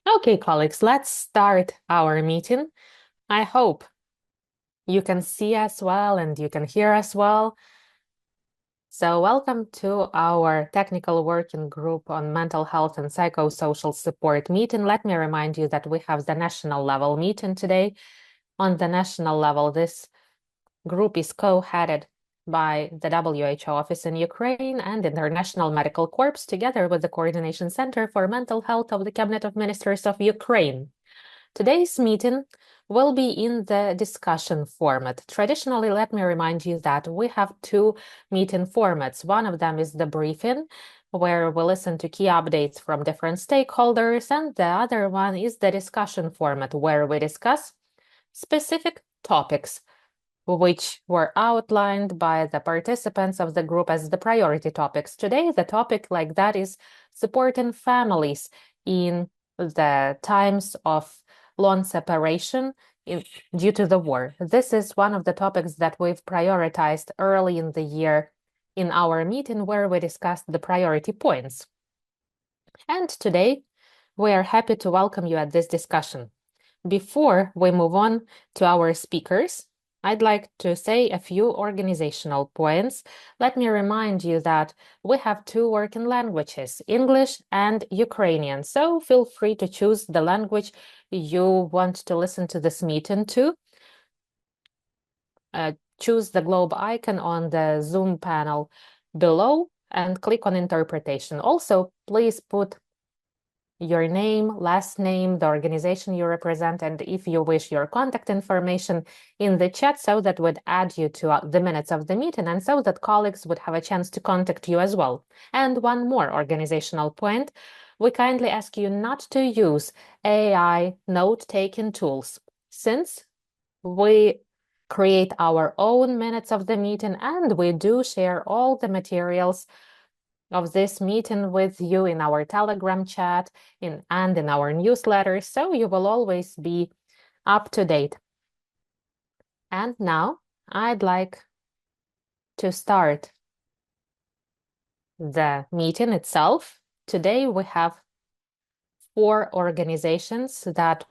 Okay, colleagues, let's start our meeting. I hope you can see us well and you can hear us well. So welcome to our technical working group on mental health and psychosocial support meeting. Let me remind you that we have the national level meeting today. On the national level, this group is co-headed by the WHO office in Ukraine and International Medical Corps, together with the Coordination Center for Mental Health of the Cabinet of Ministers of Ukraine. Today's meeting will be in the discussion format. Traditionally, let me remind you that we have two meeting formats. One of them is the briefing, where we listen to key updates from different stakeholders, and the other one is the discussion format, where we discuss specific topics which were outlined by the participants of the group as the priority topics. Today, the topic like that is supporting families in the times of long separation due to the war. This is one of the topics that we've prioritized early in the year in our meeting, where we discussed the priority points. And today, we are happy to welcome you at this discussion. Before we move on to our speakers, I'd like to say a few organizational points. Let me remind you that we have two working languages, English and Ukrainian. So feel free to choose the language you want to listen to this meeting to. Choose the globe icon on the Zoom panel below and click on interpretation. Also, please put your name, last name, the organization you represent, and if you wish, your contact information in the chat, so that would add you to the minutes of the meeting and so that colleagues would have a chance to contact you as well. And one more organizational point, we kindly ask you not to use AI note-taking tools, since we create our own minutes of the meeting and we do share all the materials of this meeting with you in our Telegram chat and in our newsletter, so you will always be up to date. And now I'd like to start the meeting itself. Today we have 4 organizations that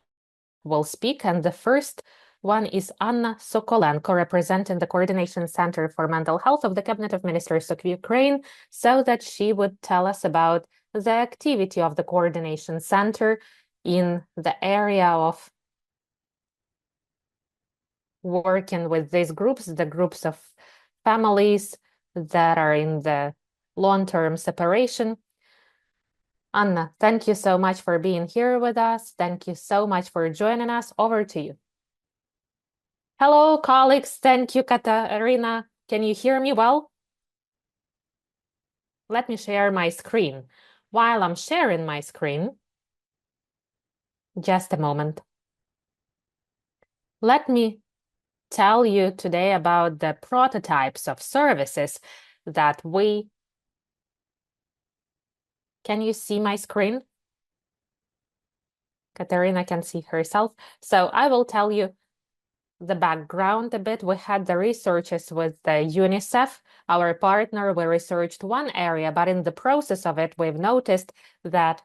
will speak, and the first one is Anna Sokolenko, representing the Coordination Center for Mental Health of the Cabinet of Ministers of Ukraine, so that she would tell us about the activity of the Coordination Center in the area of working with these groups, the groups of families that are in the long-term separation. Anna, thank you so much for being here with us. Thank you so much for joining us. Over to you. Hello, colleagues. Thank you, Katarina. Can you hear me well? Let me share my screen. While I'm sharing my screen, just a moment. Let me tell you today about the prototypes of services that we... Can you see my screen? Katarina can see herself. So I will tell you the background a bit. We had the researches with the UNICEF, our partner. We researched one area, but in the process of it, we've noticed that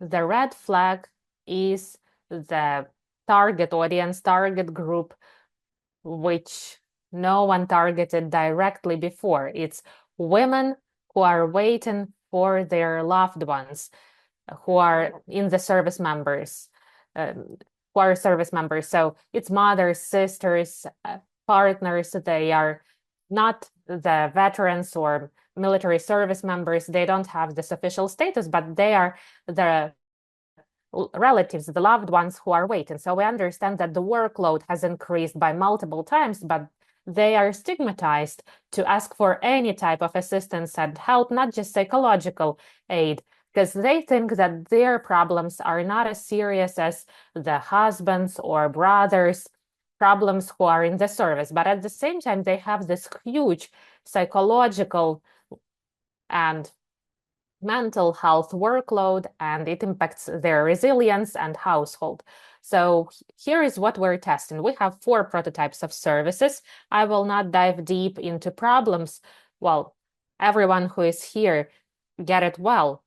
the red flag is the target audience, target group, which no one targeted directly before. It's women who are waiting for their loved ones, who are in the service members. Who are service members. So it's mothers, sisters, partners. They are not the veterans or military service members. They don't have this official status, but they are the relatives, the loved ones who are waiting. So we understand that the workload has increased by multiple times, but they are stigmatized to ask for any type of assistance and help, not just psychological aid, because they think that their problems are not as serious as the husbands or brothers' problems who are in the service. But at the same time, they have this huge psychological and mental health workload, and it impacts their resilience and household. So here is what we're testing. We have 4 prototypes of services. I will not dive deep into problems. Well, everyone who is here get it well.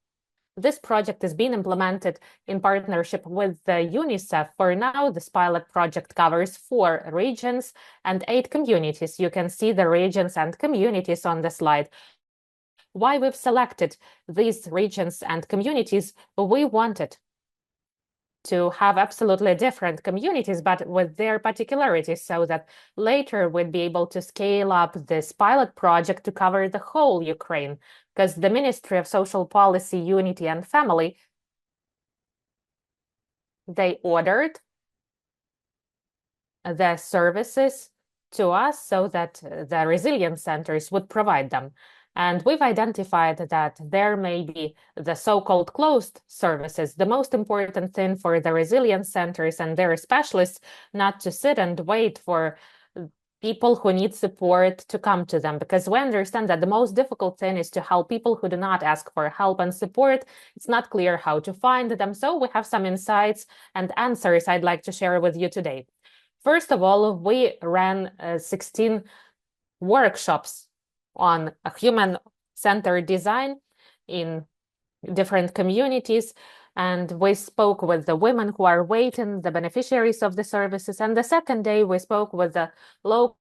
This project is being implemented in partnership with UNICEF. For now, this pilot project covers 4 regions and 8 communities. You can see the regions and communities on the slide. Why we've selected these regions and communities? We wanted to have absolutely different communities, but with their particularities, so that later we'd be able to scale up this pilot project to cover the whole Ukraine, because the Ministry of Social Policy, Unity and Family, they ordered the services to us so that the resilience centers would provide them. And we've identified that there may be the so-called closed services, the most important thing for the resilience centers and their specialists, not to sit and wait for people who need support to come to them, because we understand that the most difficult thing is to help people who do not ask for help and support. It's not clear how to find them. So we have some insights and answers I'd like to share with you today. First of all, we ran 16 workshops on a human-centered design in different communities, and we spoke with the women who are waiting, the beneficiaries of the services. And the second day, we spoke with the local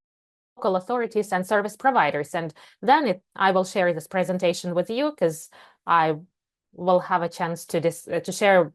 authorities and service providers. And then I will share this presentation with you, because I will have a chance to share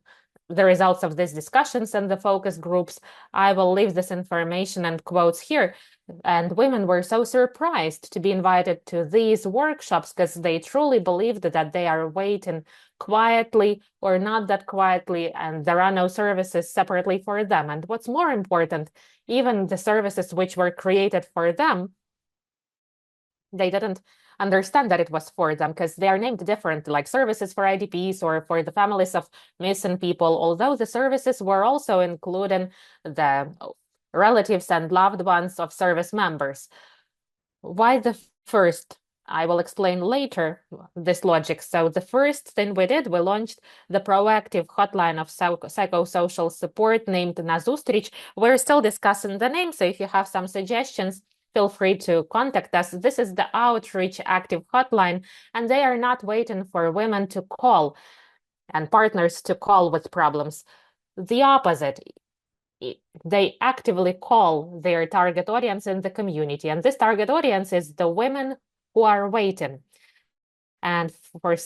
the results of these discussions and the focus groups. I will leave this information and quotes here. And women were so surprised to be invited to these workshops, because they truly believed that they are waiting quietly or not that quietly, and there are no services separately for them. And what's more important, even the services which were created for them, they didn't understand that it was for them, because they are named different, like services for IDPs or for the families of missing people, although the services were also including the relatives and loved ones of service members. Why the first? I will explain later this logic. So the first thing we did, we launched the proactive hotline of psychosocial support named Nazustrych. We're still discussing the name, so if you have some suggestions, feel free to contact us. This is the outreach active hotline, and they are not waiting for women to call and partners to call with problems. The opposite. They actively call their target audience in the community, and this target audience is the women who are waiting. And for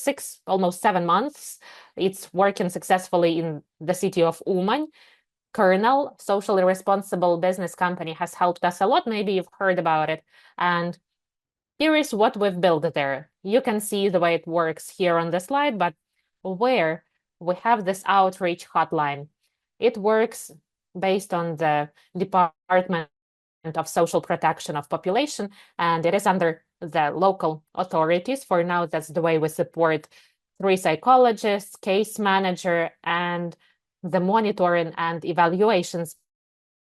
almost 7 months, it's working successfully in the city of Uman. Kernel, socially responsible business company, has helped us a lot. Maybe you've heard about it. And here is what we've built there. You can see the way it works here on the slide, but where we have this outreach hotline. It works based on the Department of Social Protection of Population, and it is under the local authorities. For now, that's the way we support 3 psychologists, case manager, and the monitoring and evaluation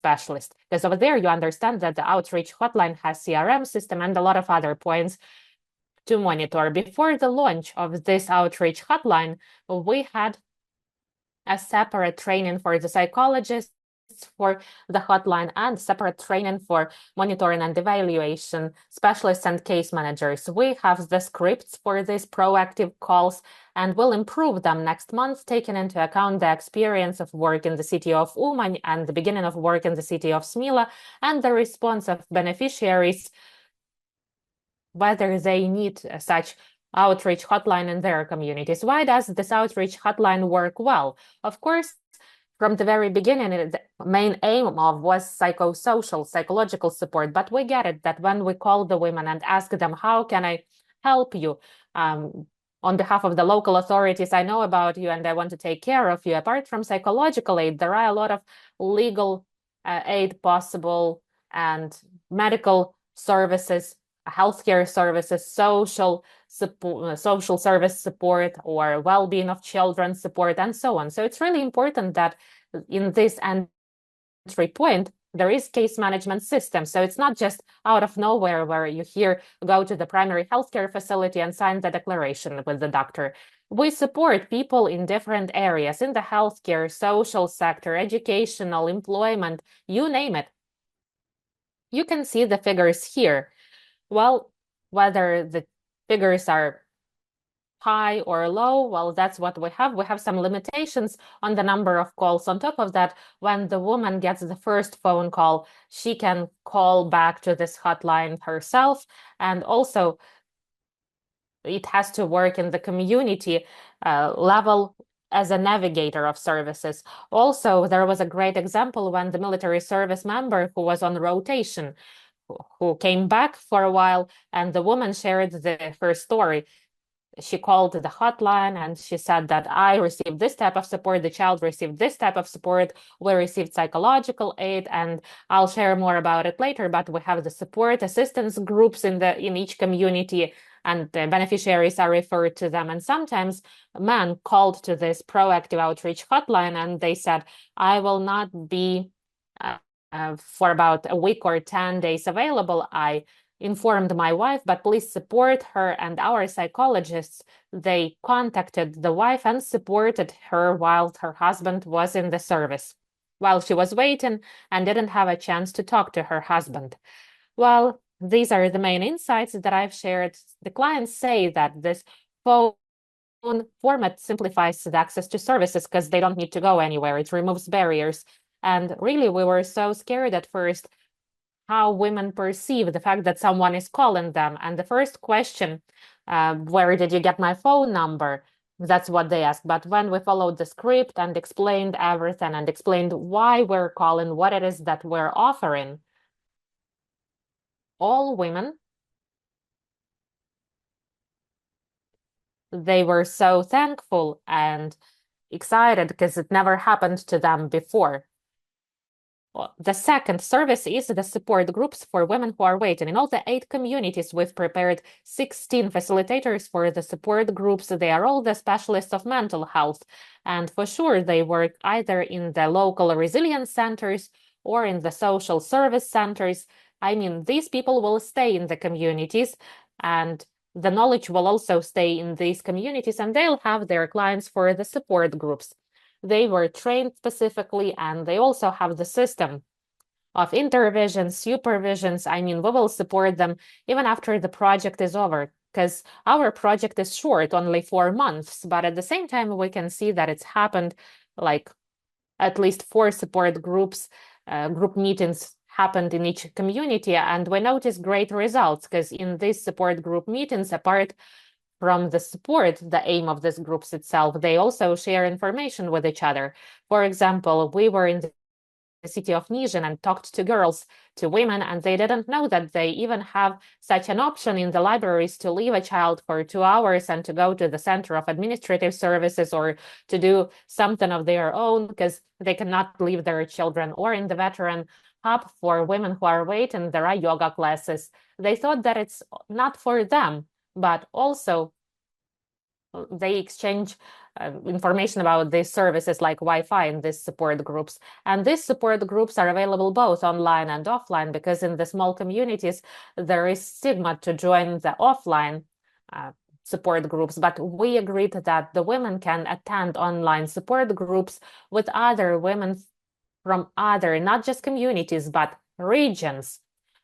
specialist. Because over there, you understand that the outreach hotline has CRM system and a lot of other points to monitor. Before the launch of this outreach hotline, we had a separate training for the psychologists for the hotline and separate training for monitoring and evaluation specialists and case managers. We have the scripts for these proactive calls and will improve them next month, taking into account the experience of work in the city of Uman and the beginning of work in the city of Syla and the response of beneficiaries, whether they need such outreach hotline in their communities. Why does this outreach hotline work well? Of course, from the very beginning, the main aim of was psychosocial, psychological support. But we get it that when we call the women and ask them, how can I help you? On behalf of the local authorities, I know about you and I want to take care of you. Apart from psychological aid, there are a lot of legal aid possible and medical services, healthcare services, social support, social service support, or well-being of children support, and so on. So it's really important that in this entry point, there is case management system. So it's not just out of nowhere where you go to the primary healthcare facility and sign the declaration with the doctor. We support people in different areas in the healthcare, social sector, educational, employment, you name it. You can see the figures here. Well, whether the figures are high or low, well, that's what we have. We have some limitations on the number of calls. On top of that, when the woman gets the first phone call, she can call back to this hotline herself. And also, it has to work in the community level as a navigator of services. Also, there was a great example when the military service member who was on rotation, who came back for a while, and the woman shared her story. She called the hotline and she said that I received this type of support, the child received this type of support, we received psychological aid, and I'll share more about it later, but we have the support assistance groups in each community, and the beneficiaries are referred to them. And sometimes men called to this proactive outreach hotline and they said, I will not be for about a week or 10 days available. I informed my wife, but please support her. And our psychologists, they contacted the wife and supported her while her husband was in the service, while she was waiting and didn't have a chance to talk to her husband. Well, these are the main insights that I've shared. The clients say that this phone format simplifies the access to services because they don't need to go anywhere. It removes barriers. And really, we were so scared at first how women perceive the fact that someone is calling them. And the first question, where did you get my phone number? That's what they asked. But when we followed the script and explained everything and explained why we're calling, what it is that we're offering, all women, they were so thankful and excited because it never happened to them before. The second service is the support groups for women who are waiting. In all the 8 communities, we've prepared 16 facilitators for the support groups. They are all the specialists of mental health. And for sure, they work either in the local resilience centers or in the social service centers. I mean, these people will stay in the communities, and the knowledge will also stay in these communities, and they'll have their clients for the support groups. They were trained specifically, and they also have the system of intervisions, supervisions. I mean, we will support them even after the project is over, because our project is short, only 4 months. But at the same time, we can see that it's happened, like at least 4 support groups, group meetings happened in each community. And we noticed great results because in these support group meetings, apart from the support, the aim of these groups itself, they also share information with each other. For example, we were in the city of Nizhyn and talked to girls, to women, and they didn't know that they even have such an option in the libraries to leave a child for 2 hours and to go to the Center of Administrative Services or to do something of their own because they cannot leave their children. Or in the veteran hub for women who are waiting, there are yoga classes. They thought that it's not for them, but also they exchange information about these services like Wi-Fi in these support groups. And these support groups are available both online and offline because in the small communities, there is stigma to join the offline support groups. But we agreed that the women can attend online support groups with other women from other, not just communities, but regions.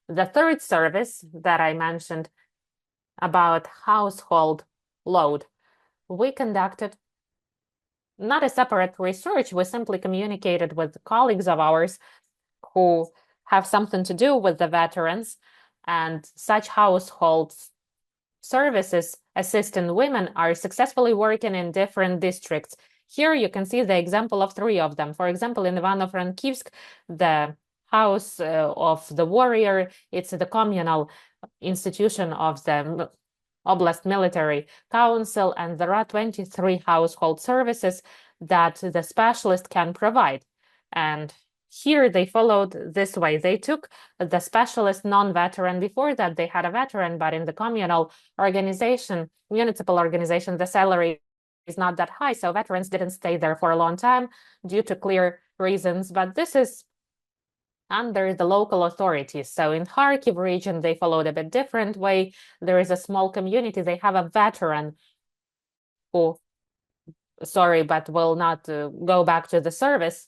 The third service that I mentioned about household load, we conducted not a separate research, we simply communicated with colleagues of ours who have something to do with the veterans, and such household services assisting women are successfully working in different districts. Here you can see the example of 3 of them. For example, in Ivano-Frankivsk, the House of the Warrior, it's the communal institution of the Oblast Military Council, and there are 23 household services that the specialist can provide. And here they followed this way. They took the specialist non-veteran. Before that, they had a veteran, but in the communal organization, municipal organization, the salary is not that high. So veterans didn't stay there for a long time due to clear reasons. But this is under the local authorities. So in Kharkiv region, they followed a bit different way. There is a small community. They have a veteran who, sorry, but will not go back to the service.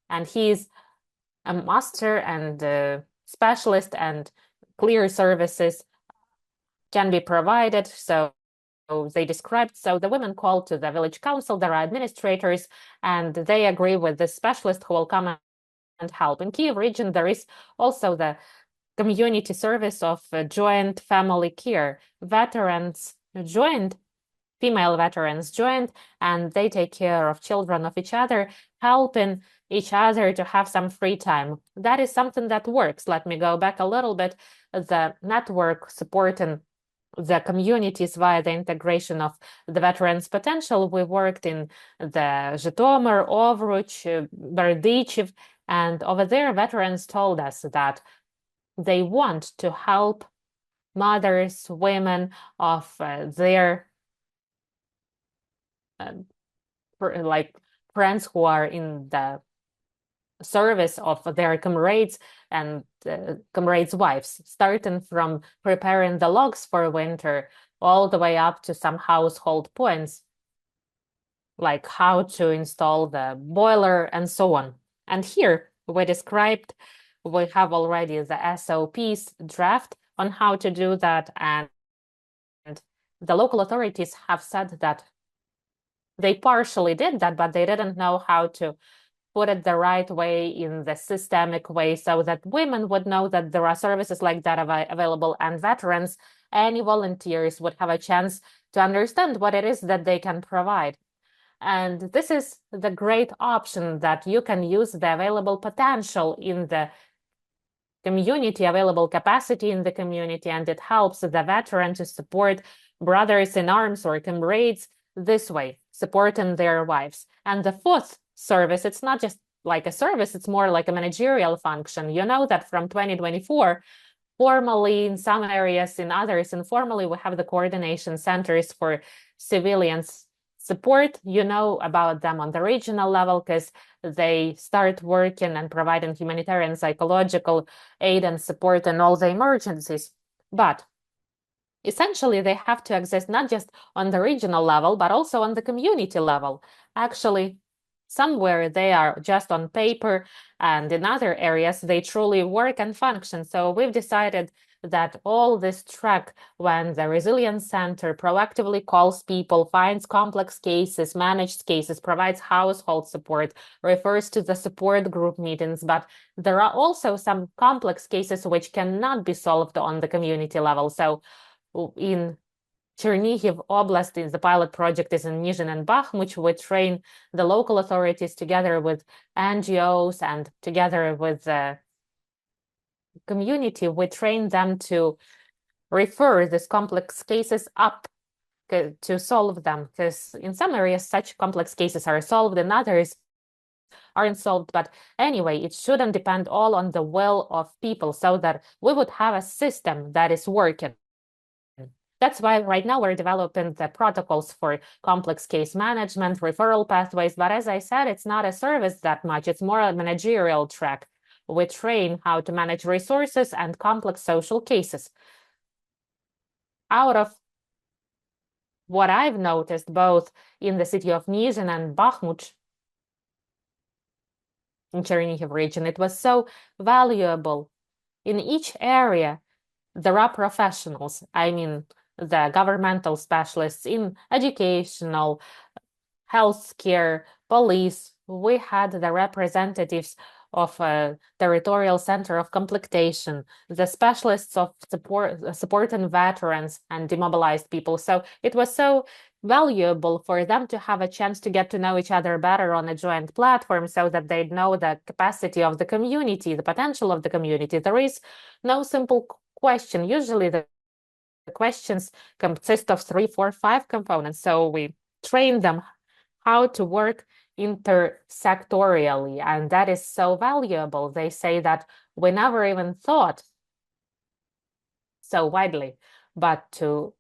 And he's a master and specialist, and clear services can be provided. So they described, so the women called to the village council, there are administrators, and they agree with the specialist who will come and help. In Kyiv region, there is also the community service of joint family care. Veterans joined, female veterans joined, and they take care of children of each other, helping each other to have some free time. That is something that works. Let me go back a little bit. The network supporting the communities via the integration of the veterans' potential. We worked in the Zhytomyr, Ovruch, Berdychiv, and over there, veterans told us that they want to help mothers, women of their like friends who are in the service of their comrades and comrades' wives, starting from preparing the logs for winter all the way up to some household points, like how to install the boiler and so on. And here we described, we have already the SOPs draft on how to do that, and the local authorities have said that they partially did that, but they didn't know how to put it the right way, in the systemic way, so that women would know that there are services like that available, and veterans, any volunteers would have a chance to understand what it is that they can provide. And this is the great option, that you can use the available potential in the community, available capacity in the community, and it helps the veteran to support brothers in arms or comrades this way, supporting their wives. And the fourth service, it's not just like a service, it's more like a managerial function. You know that from 2024, formally in some areas, in others informally, we have the coordination centers for civilians support. You know about them on the regional level because they start working and providing humanitarian psychological aid and support in all the emergencies. But essentially, they have to exist not just on the regional level, but also on the community level. Actually, somewhere they are just on paper, and in other areas they truly work and function. So we've decided that all this track, when the Resilience Center proactively calls people, finds complex cases, manages cases, provides household support, refers to the support group meetings, but there are also some complex cases which cannot be solved on the community level. So in Chernihiv Oblast, the pilot project is in Nizhyn and Bakhmut. We train the local authorities together with NGOs and together with the community. We train them to refer these complex cases up to solve them, because in some areas such complex cases are solved, in others aren't solved. But anyway, it shouldn't depend all on the will of people, so that we would have a system that is working. That's why right now we're developing the protocols for complex case management, referral pathways. But as I said, it's not a service that much. It's more a managerial track. We train how to manage resources and complex social cases. Out of what I've noticed, both in the city of Nizhyn and Bakhmut, in Chernihiv region, it was so valuable. In each area, there are professionals. I mean, the governmental specialists in educational, healthcare, police. We had the representatives of a territorial center of conflictation, the specialists of supporting veterans and demobilized people. So it was so valuable for them to have a chance to get to know each other better on a joint platform, so that they know the capacity of the community, the potential of the community. There is no simple question. Usually the questions consist of 3, 4, 5 components. So we train them how to work intersectorially, and that is so valuable. They say that we never even thought so widely, but to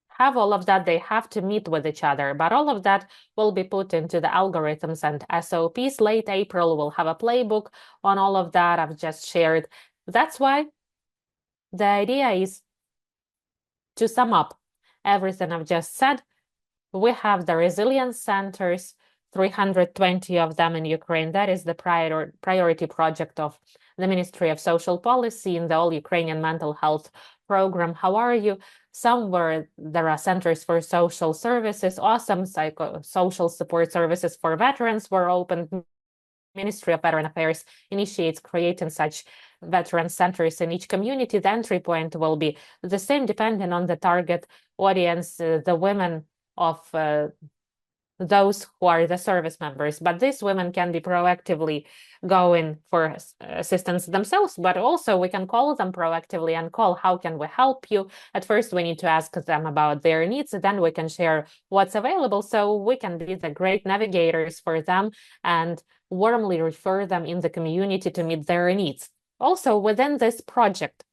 have all of that, they have to meet with each other. But all of that will be put into the algorithms and SOPs. Late April, we'll have a playbook on all of that I've just shared. That's why the idea is to sum up everything I've just said. We have the resilience centers 320 of them in Ukraine. That is the priority project of the Ministry of Social Policy in the All-Ukrainian Mental Health Program. How are you? Somewhere there are centers for social services, awesome social support services for veterans were opened. Ministry of Veteran Affairs initiates creating such veteran centers in each community. The entry point will be the same depending on the target audience, the women of those who are the service members. But these women can be proactively going for assistance themselves, but also we can call them proactively and call, how can we help you? At first, we need to ask them about their needs, then we can share what's available so we can be the great navigators for them and warmly refer them in the community to meet their needs. Also, within this project,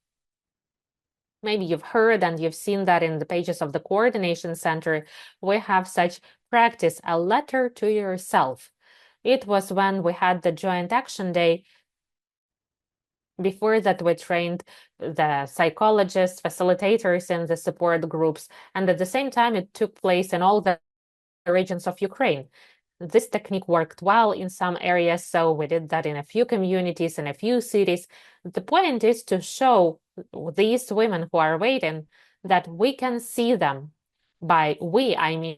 maybe you've heard and you've seen that in the pages of the Coordination Center, we have such practice, a letter to yourself. It was when we had the Joint Action Day. Before that, we trained the psychologists, facilitators in the support groups, and at the same time, it took place in all the regions of Ukraine. This technique worked well in some areas, so we did that in a few communities, in a few cities. The point is to show these women who are waiting that we can see them. By we, I mean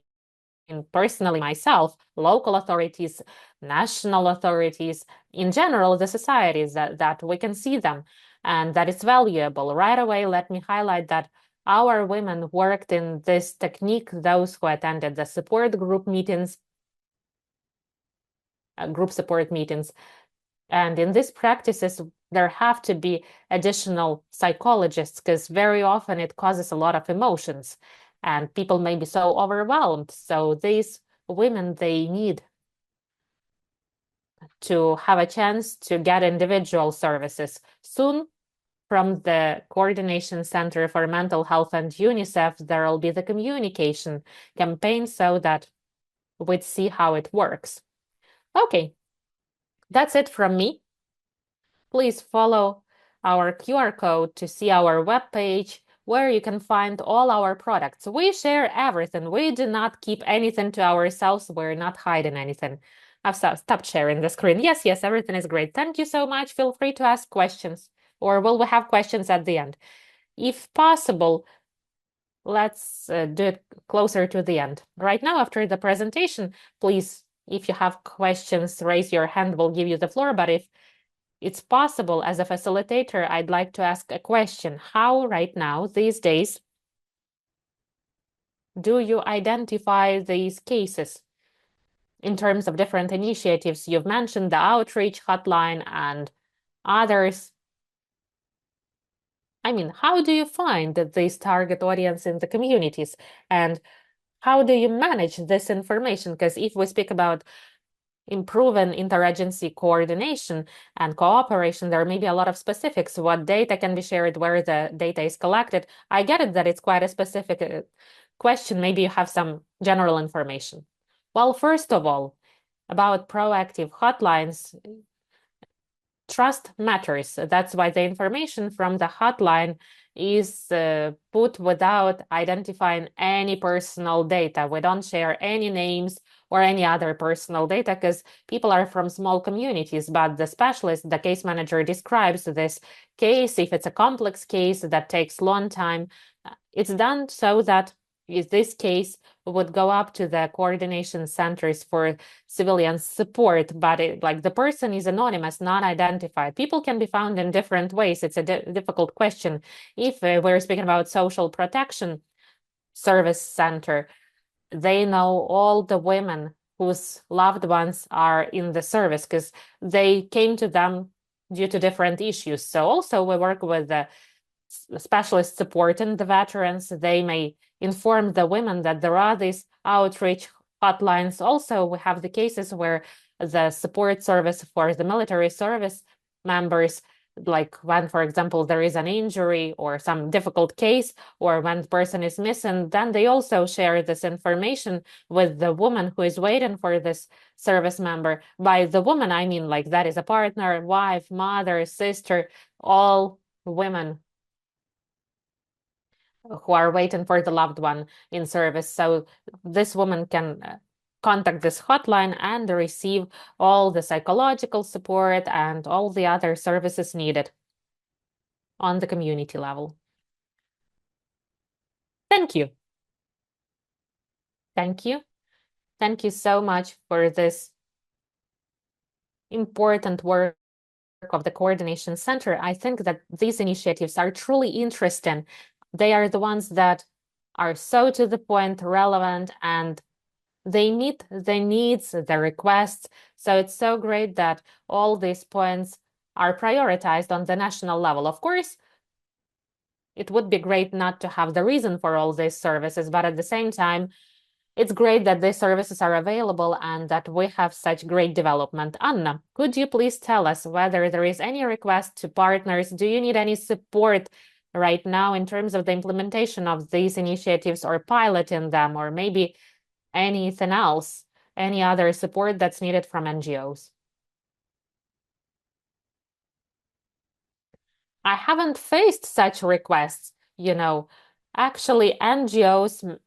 personally myself, local authorities, national authorities, in general, the societies, that we can see them and that it's valuable. Right away, let me highlight that our women worked in this technique, those who attended the support group meetings, group support meetings. And in these practices, there have to be additional psychologists because very often it causes a lot of emotions and people may be so overwhelmed. So these women, they need to have a chance to get individual services. Soon, from the Coordination Center for Mental Health and UNICEF, there will be the communication campaign so that we'd see how it works. Okay, that's it from me. Please follow our QR code to see our webpage where you can find all our products. We share everything. We do not keep anything to ourselves. We're not hiding anything. I've stopped sharing the screen. Yes, everything is great. Thank you so much. Feel free to ask questions, or will we have questions at the end? If possible, let's do it closer to the end. Right now, after the presentation, please, if you have questions, raise your hand. We'll give you the floor. But if it's possible, as a facilitator, I'd like to ask a question. How right now, these days, do you identify these cases in terms of different initiatives? You've mentioned the outreach hotline and others. I mean, how do you find this target audience in the communities? And how do you manage this information? Because if we speak about improving interagency coordination and cooperation, there may be a lot of specifics, what data can be shared, where the data is collected. I get it that it's quite a specific question. Maybe you have some general information. Well, first of all, about proactive hotlines, trust matters. That's why the information from the hotline is put without identifying any personal data. We don't share any names or any other personal data because people are from small communities, but the specialist, the case manager, describes this case. If it's a complex case that takes long time, it's done so that in this case would go up to the coordination centers for civilian support, but like the person is anonymous, non-identified. People can be found in different ways. It's a difficult question. If we're speaking about social protection service center, they know all the women whose loved ones are in the service because they came to them due to different issues. So also we work with the specialists supporting the veterans. They may inform the women that there are these outreach hotlines. Also, we have the cases where the support service for the military service members, like when, for example, there is an injury or some difficult case, or when the person is missing, then they also share this information with the woman who is waiting for this service member. By the woman, I mean like that is a partner, wife, mother, sister, all women who are waiting for the loved one in service. So this woman can contact this hotline and receive all the psychological support and all the other services needed on the community level. Thank you. Thank you. Thank you so much for this important work of the Coordination Center. I think that these initiatives are truly interesting. They are the ones that are so to the point, relevant, and they meet the needs, the requests. So it's so great that all these points are prioritized on the national level. Of course, it would be great not to have the reason for all these services, but at the same time, it's great that these services are available and that we have such great development. Anna, could you please tell us whether there is any request to partners? Do you need any support right now in terms of the implementation of these initiatives or piloting them, or maybe anything else, any other support that's needed from NGOs? I haven't faced such requests, Actually, NGOs,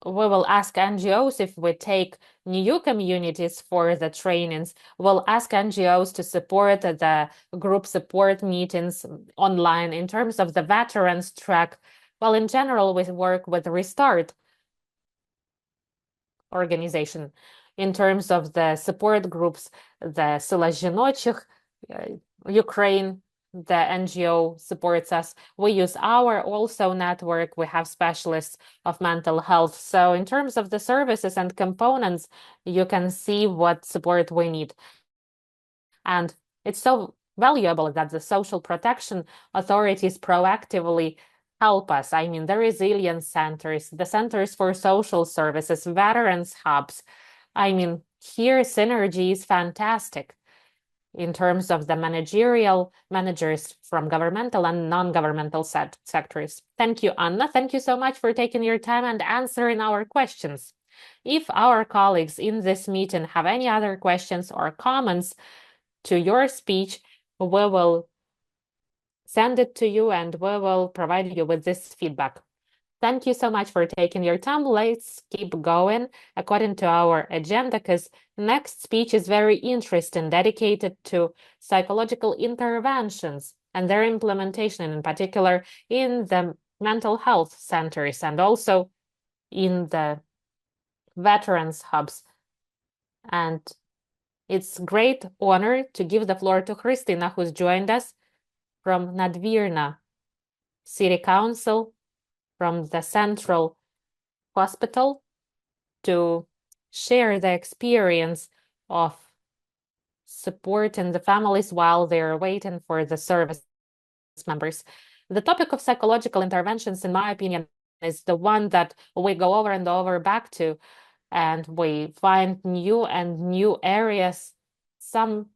we will ask NGOs if we take new communities for the trainings. We'll ask NGOs to support the group support meetings online. In terms of the veterans track, well, in general, we work with Restart organization. In terms of the support groups, the Syla Ukraine, the NGO supports us. We use our also network. We have specialists of mental health. So in terms of the services and components, you can see what support we need. And it's so valuable that the social protection authorities proactively help us. I mean, the resilience centers, the centers for social services, veterans hubs. I mean, here synergy is fantastic in terms of the managers from governmental and non-governmental sectors. Thank you, Anna. Thank you so much for taking your time and answering our questions. If our colleagues in this meeting have any other questions or comments to your speech, we will send it to you and we will provide you with this feedback. Thank you so much for taking your time. Let's keep going according to our agenda, because next speech is very interesting, dedicated to psychological interventions and their implementation, in particular in the mental health centers and also in the veterans hubs. And it's great honor to give the floor to Khrystyna, who's joined us from Nadvirna City Council, from the Central Hospital, to share the experience of supporting the families while they're waiting for the service members. The topic of psychological interventions, in my opinion, is the one that we go over and over back to, and we find new and new areas, some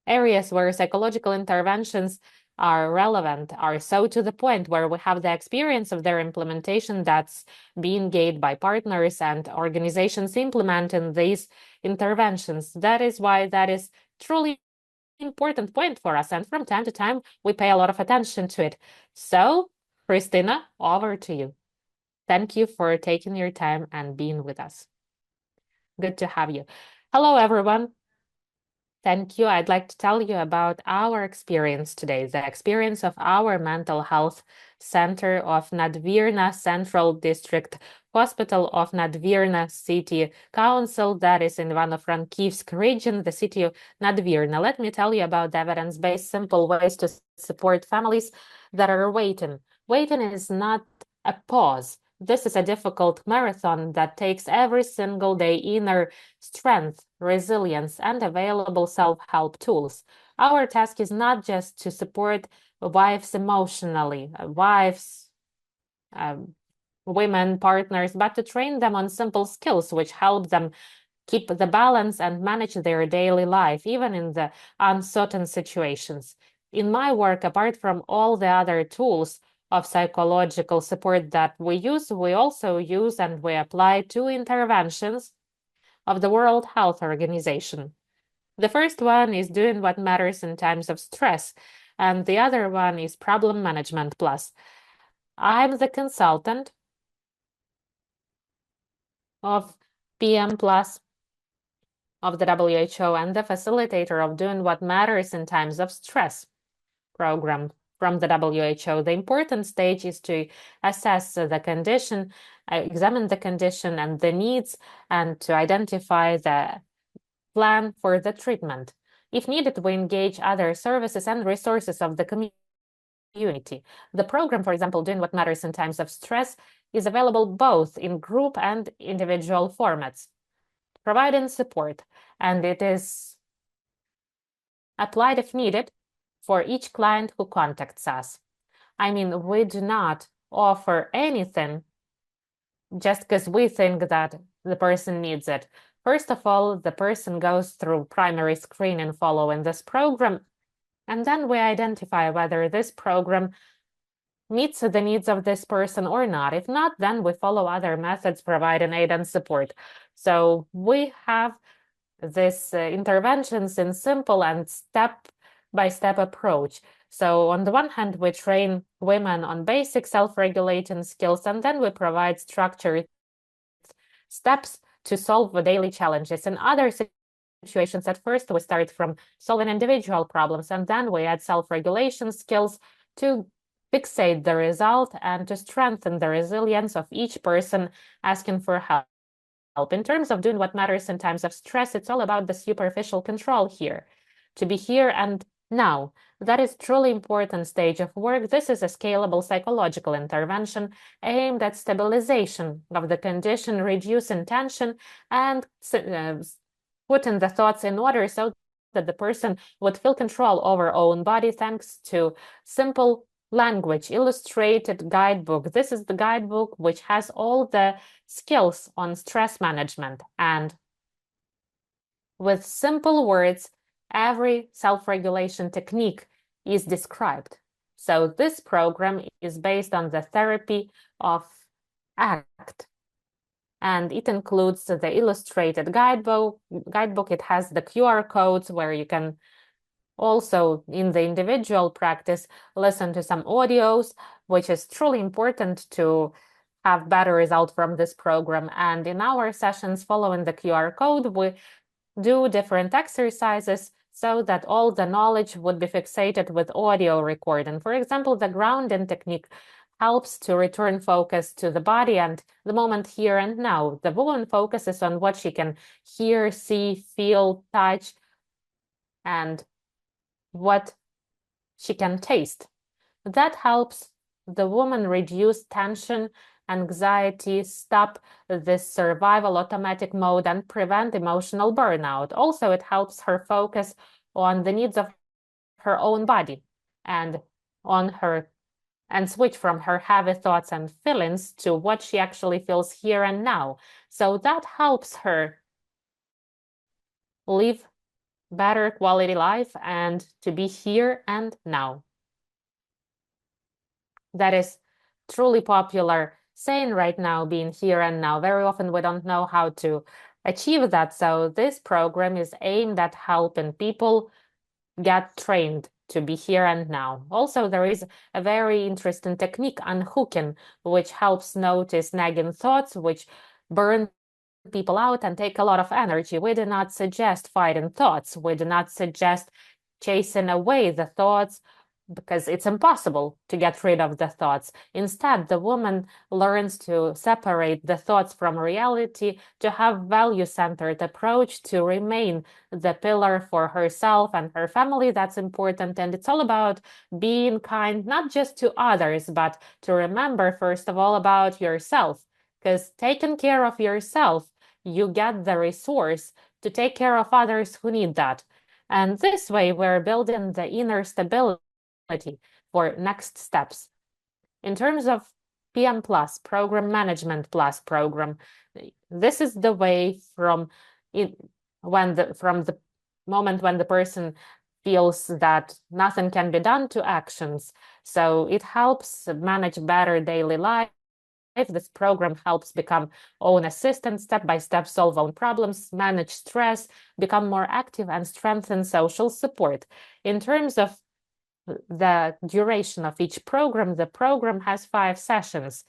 areas where psychological interventions are relevant, are so to the point where we have the experience of their implementation that's being gained by partners and organizations implementing these interventions. That is why that is truly important point for us. And from time to time, we pay a lot of attention to it. So, Khrystyna, over to you. Thank you for taking your time and being with us. Good to have you. Hello, everyone. Thank you. I'd like to tell you about our experience today, the experience of our mental health center of Nadvirna Central District Hospital of Nadvirna City Council, that is in Ivano-Frankivsk region, the city of Nadvirna. Let me tell you about the evidence-based simple ways to support families that are waiting. Waiting is not a pause. This is a difficult marathon that takes every single day inner strength, resilience, and available self-help tools. Our task is not just to support wives emotionally, women, partners, but to train them on simple skills which help them keep the balance and manage their daily life, even in the uncertain situations. In my work, apart from all the other tools of psychological support that we also use and we apply two interventions of the World Health Organization. The first one is doing what matters in times of stress, and the other one is problem management plus. I'm the consultant of PM Plus of the WHO and the facilitator of Doing What Matters in Times of Stress program from the WHO. The important stage is to assess the condition, examine the condition and the needs, and to identify the plan for the treatment. If needed, we engage other services and resources of the community. The program, for example, Doing What Matters in Times of Stress, is available both in group and individual formats, providing support, and it is applied if needed for each client who contacts us. I mean, we do not offer anything just because we think that the person needs it. First of all, the person goes through primary screening following this program, and then we identify whether this program meets the needs of this person or not. If not, then we follow other methods providing aid and support. So we have these interventions in simple and step-by-step approach. So on the one hand, we train women on basic self-regulating skills, and then we provide structured steps to solve the daily challenges. In other situations, at first, we start from solving individual problems, and then we add self-regulation skills to fixate the result and to strengthen the resilience of each person asking for help. In terms of doing what matters in times of stress, it's all about the superficial control here. To be here and now. That is truly important stage of work. This is a scalable psychological intervention aimed at stabilization of the condition, reducing tension, and putting the thoughts in order so that the person would feel control over own body thanks to simple language, illustrated guidebook. This is the guidebook which has all the skills on stress management, and with simple words, every self-regulation technique is described. So this program is based on the therapy of ACT, and it includes the illustrated guidebook. It has the QR codes where you can also, in the individual practice, listen to some audios, which is truly important to have better result from this program. And in our sessions following the QR code, we do different exercises so that all the knowledge would be fixated with audio recording. For example, the grounding technique helps to return focus to the body and the moment here and now. The woman focuses on what she can hear, see, feel, touch, and what she can taste. That helps the woman reduce tension, anxiety, stop this survival automatic mode, and prevent emotional burnout. Also, it helps her focus on the needs of her own body and switch from her heavy thoughts and feelings to what she actually feels here and now. So that helps her live better quality life and to be here and now. That is truly popular saying right now, being here and now. Very often we don't know how to achieve that. So this program is aimed at helping people get trained to be here and now. Also, there is a very interesting technique, unhooking, which helps notice nagging thoughts, which burn people out and take a lot of energy. We do not suggest fighting thoughts. We do not suggest chasing away the thoughts because it's impossible to get rid of the thoughts. Instead, the woman learns to separate the thoughts from reality, to have value-centered approach, to remain the pillar for herself and her family. That's important. And it's all about being kind, not just to others, but to remember, first of all, about yourself. Because taking care of yourself, you get the resource to take care of others who need that. And this way, we're building the inner stability for next steps. In terms of PM Plus, Program Management Plus program, this is the way from the moment when the person feels that nothing can be done to actions. So it helps manage better daily life. This program helps become own assistant, step-by-step solve own problems, manage stress, become more active, and strengthen social support. In terms of the duration of each program, the program has 5 sessions.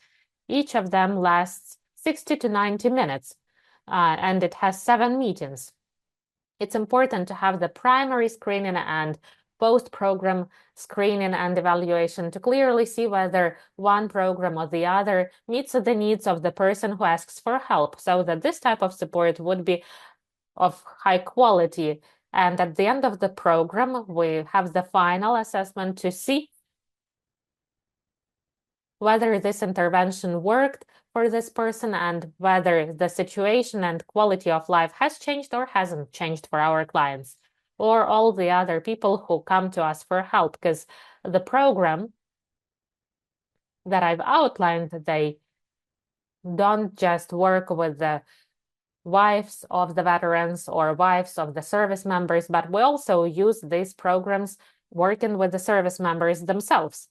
Each of them lasts 60 to 90 minutes. and it has 7 meetings. It's important to have the primary screening and post-program screening and evaluation to clearly see whether one program or the other meets the needs of the person who asks for help, so that this type of support would be of high quality. And at the end of the program, we have the final assessment to see whether this intervention worked for this person and whether the situation and quality of life has changed or hasn't changed for our clients or all the other people who come to us for help. Because the program that I've outlined, they don't just work with the wives of the veterans or wives of the service members, but we also use these programs working with the service members themselves.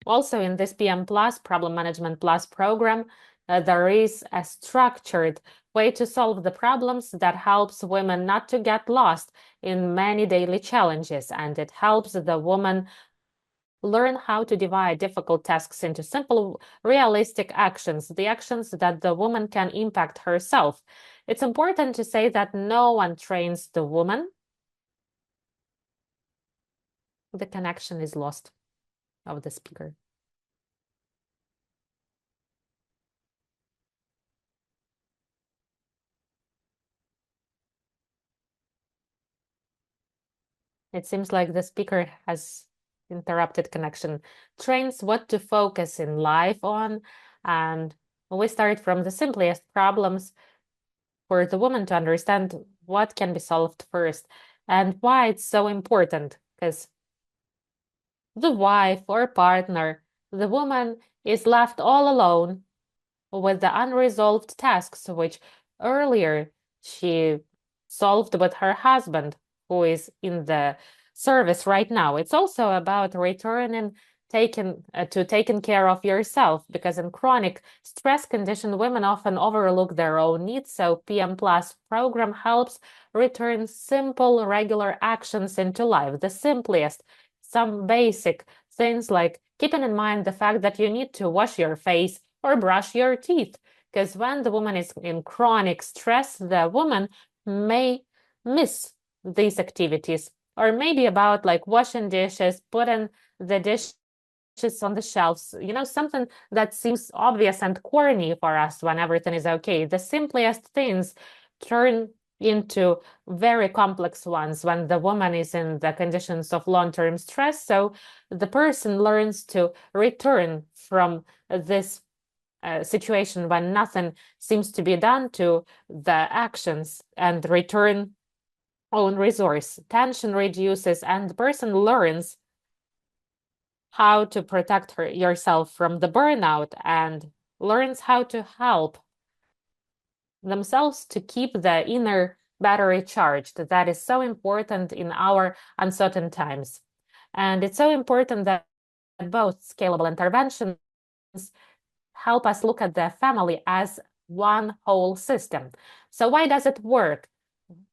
Also, in this PM Plus, Problem Management Plus program, there is a structured way to solve the problems that helps women not to get lost in many daily challenges, and it helps the woman learn how to divide difficult tasks into simple, realistic actions, the actions that the woman can impact herself. It's important to say that no one trains the woman. The connection is lost of the speaker. It seems like the speaker has interrupted connection. Trains what to focus in life on, and we start from the simplest problems for the woman to understand what can be solved first and why it's so important. Because the wife or partner, the woman is left all alone with the unresolved tasks, which earlier she solved with her husband, who is in the service right now. It's also about returning taking care of yourself, because in chronic stress condition, women often overlook their own needs. So PM Plus program helps return simple, regular actions into life. The simplest, some basic things like keeping in mind the fact that you need to wash your face or brush your teeth. Because when the woman is in chronic stress, the woman may miss these activities. Or maybe about like washing dishes, putting the dishes on the shelves, something that seems obvious and corny for us when everything is okay. The simplest things turn into very complex ones when the woman is in the conditions of long-term stress. So the person learns to return from this situation when nothing seems to be done to the actions and return own resource. Tension reduces and the person learns how to protect yourself from the burnout and learns how to help themselves to keep the inner battery charged. That is so important in our uncertain times. And it's so important that both scalable interventions help us look at the family as one whole system. So why does it work?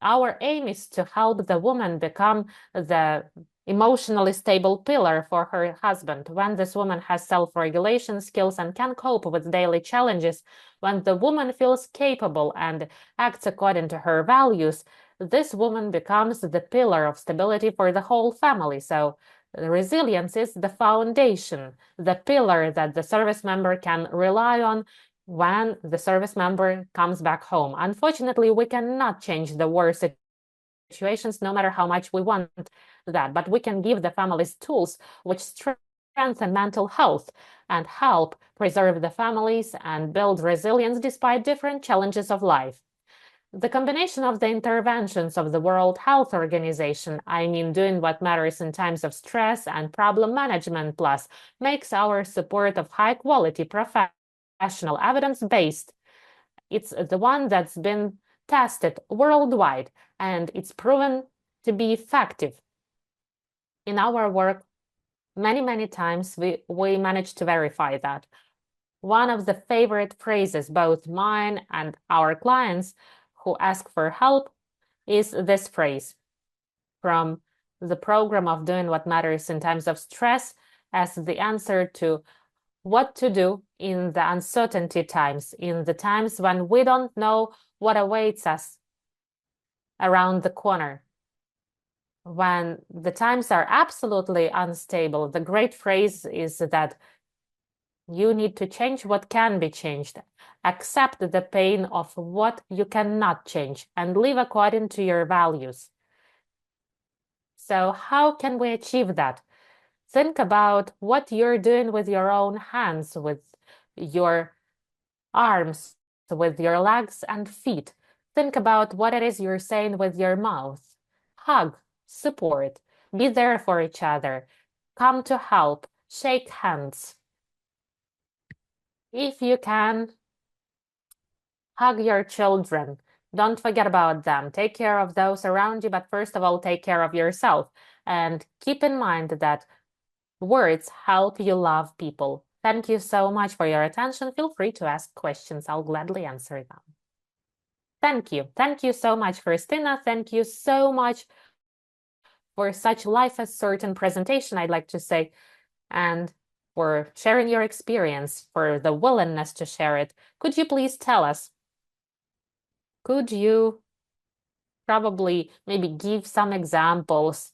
Our aim is to help the woman become the emotionally stable pillar for her husband. When this woman has self-regulation skills and can cope with daily challenges, when the woman feels capable and acts according to her values, this woman becomes the pillar of stability for the whole family. So resilience is the foundation, the pillar that the service member can rely on when the service member comes back home. Unfortunately, we cannot change the war situations no matter how much we want that, but we can give the families tools which strengthen mental health and help preserve the families and build resilience despite different challenges of life. The combination of the interventions of the World Health Organization, I mean doing what matters in times of stress, and Problem Management Plus, makes our support of high quality professional evidence-based. It's the one that's been tested worldwide and it's proven to be effective. In our work, many times we managed to verify that. One of the favorite phrases, both mine and our clients who ask for help, is this phrase from the program of doing what matters in times of stress as the answer to what to do in the uncertainty times, in the times when we don't know what awaits us around the corner. When the times are absolutely unstable, the great phrase is that you need to change what can be changed, accept the pain of what you cannot change, and live according to your values. So how can we achieve that? Think about what you're doing with your own hands, with your arms, with your legs and feet. Think about what it is you're saying with your mouth. Hug, support, be there for each other, come to help, shake hands. If you can, hug your children. Don't forget about them. Take care of those around you, but first of all, take care of yourself. And keep in mind that words help you love people. Thank you so much for your attention. Feel free to ask questions. I'll gladly answer them. Thank you. Thank you so much, Khrystyna. Thank you so much for such life-certain presentation, I'd like to say, and for sharing your experience, for the willingness to share it. Could you please tell us, could you probably maybe give some examples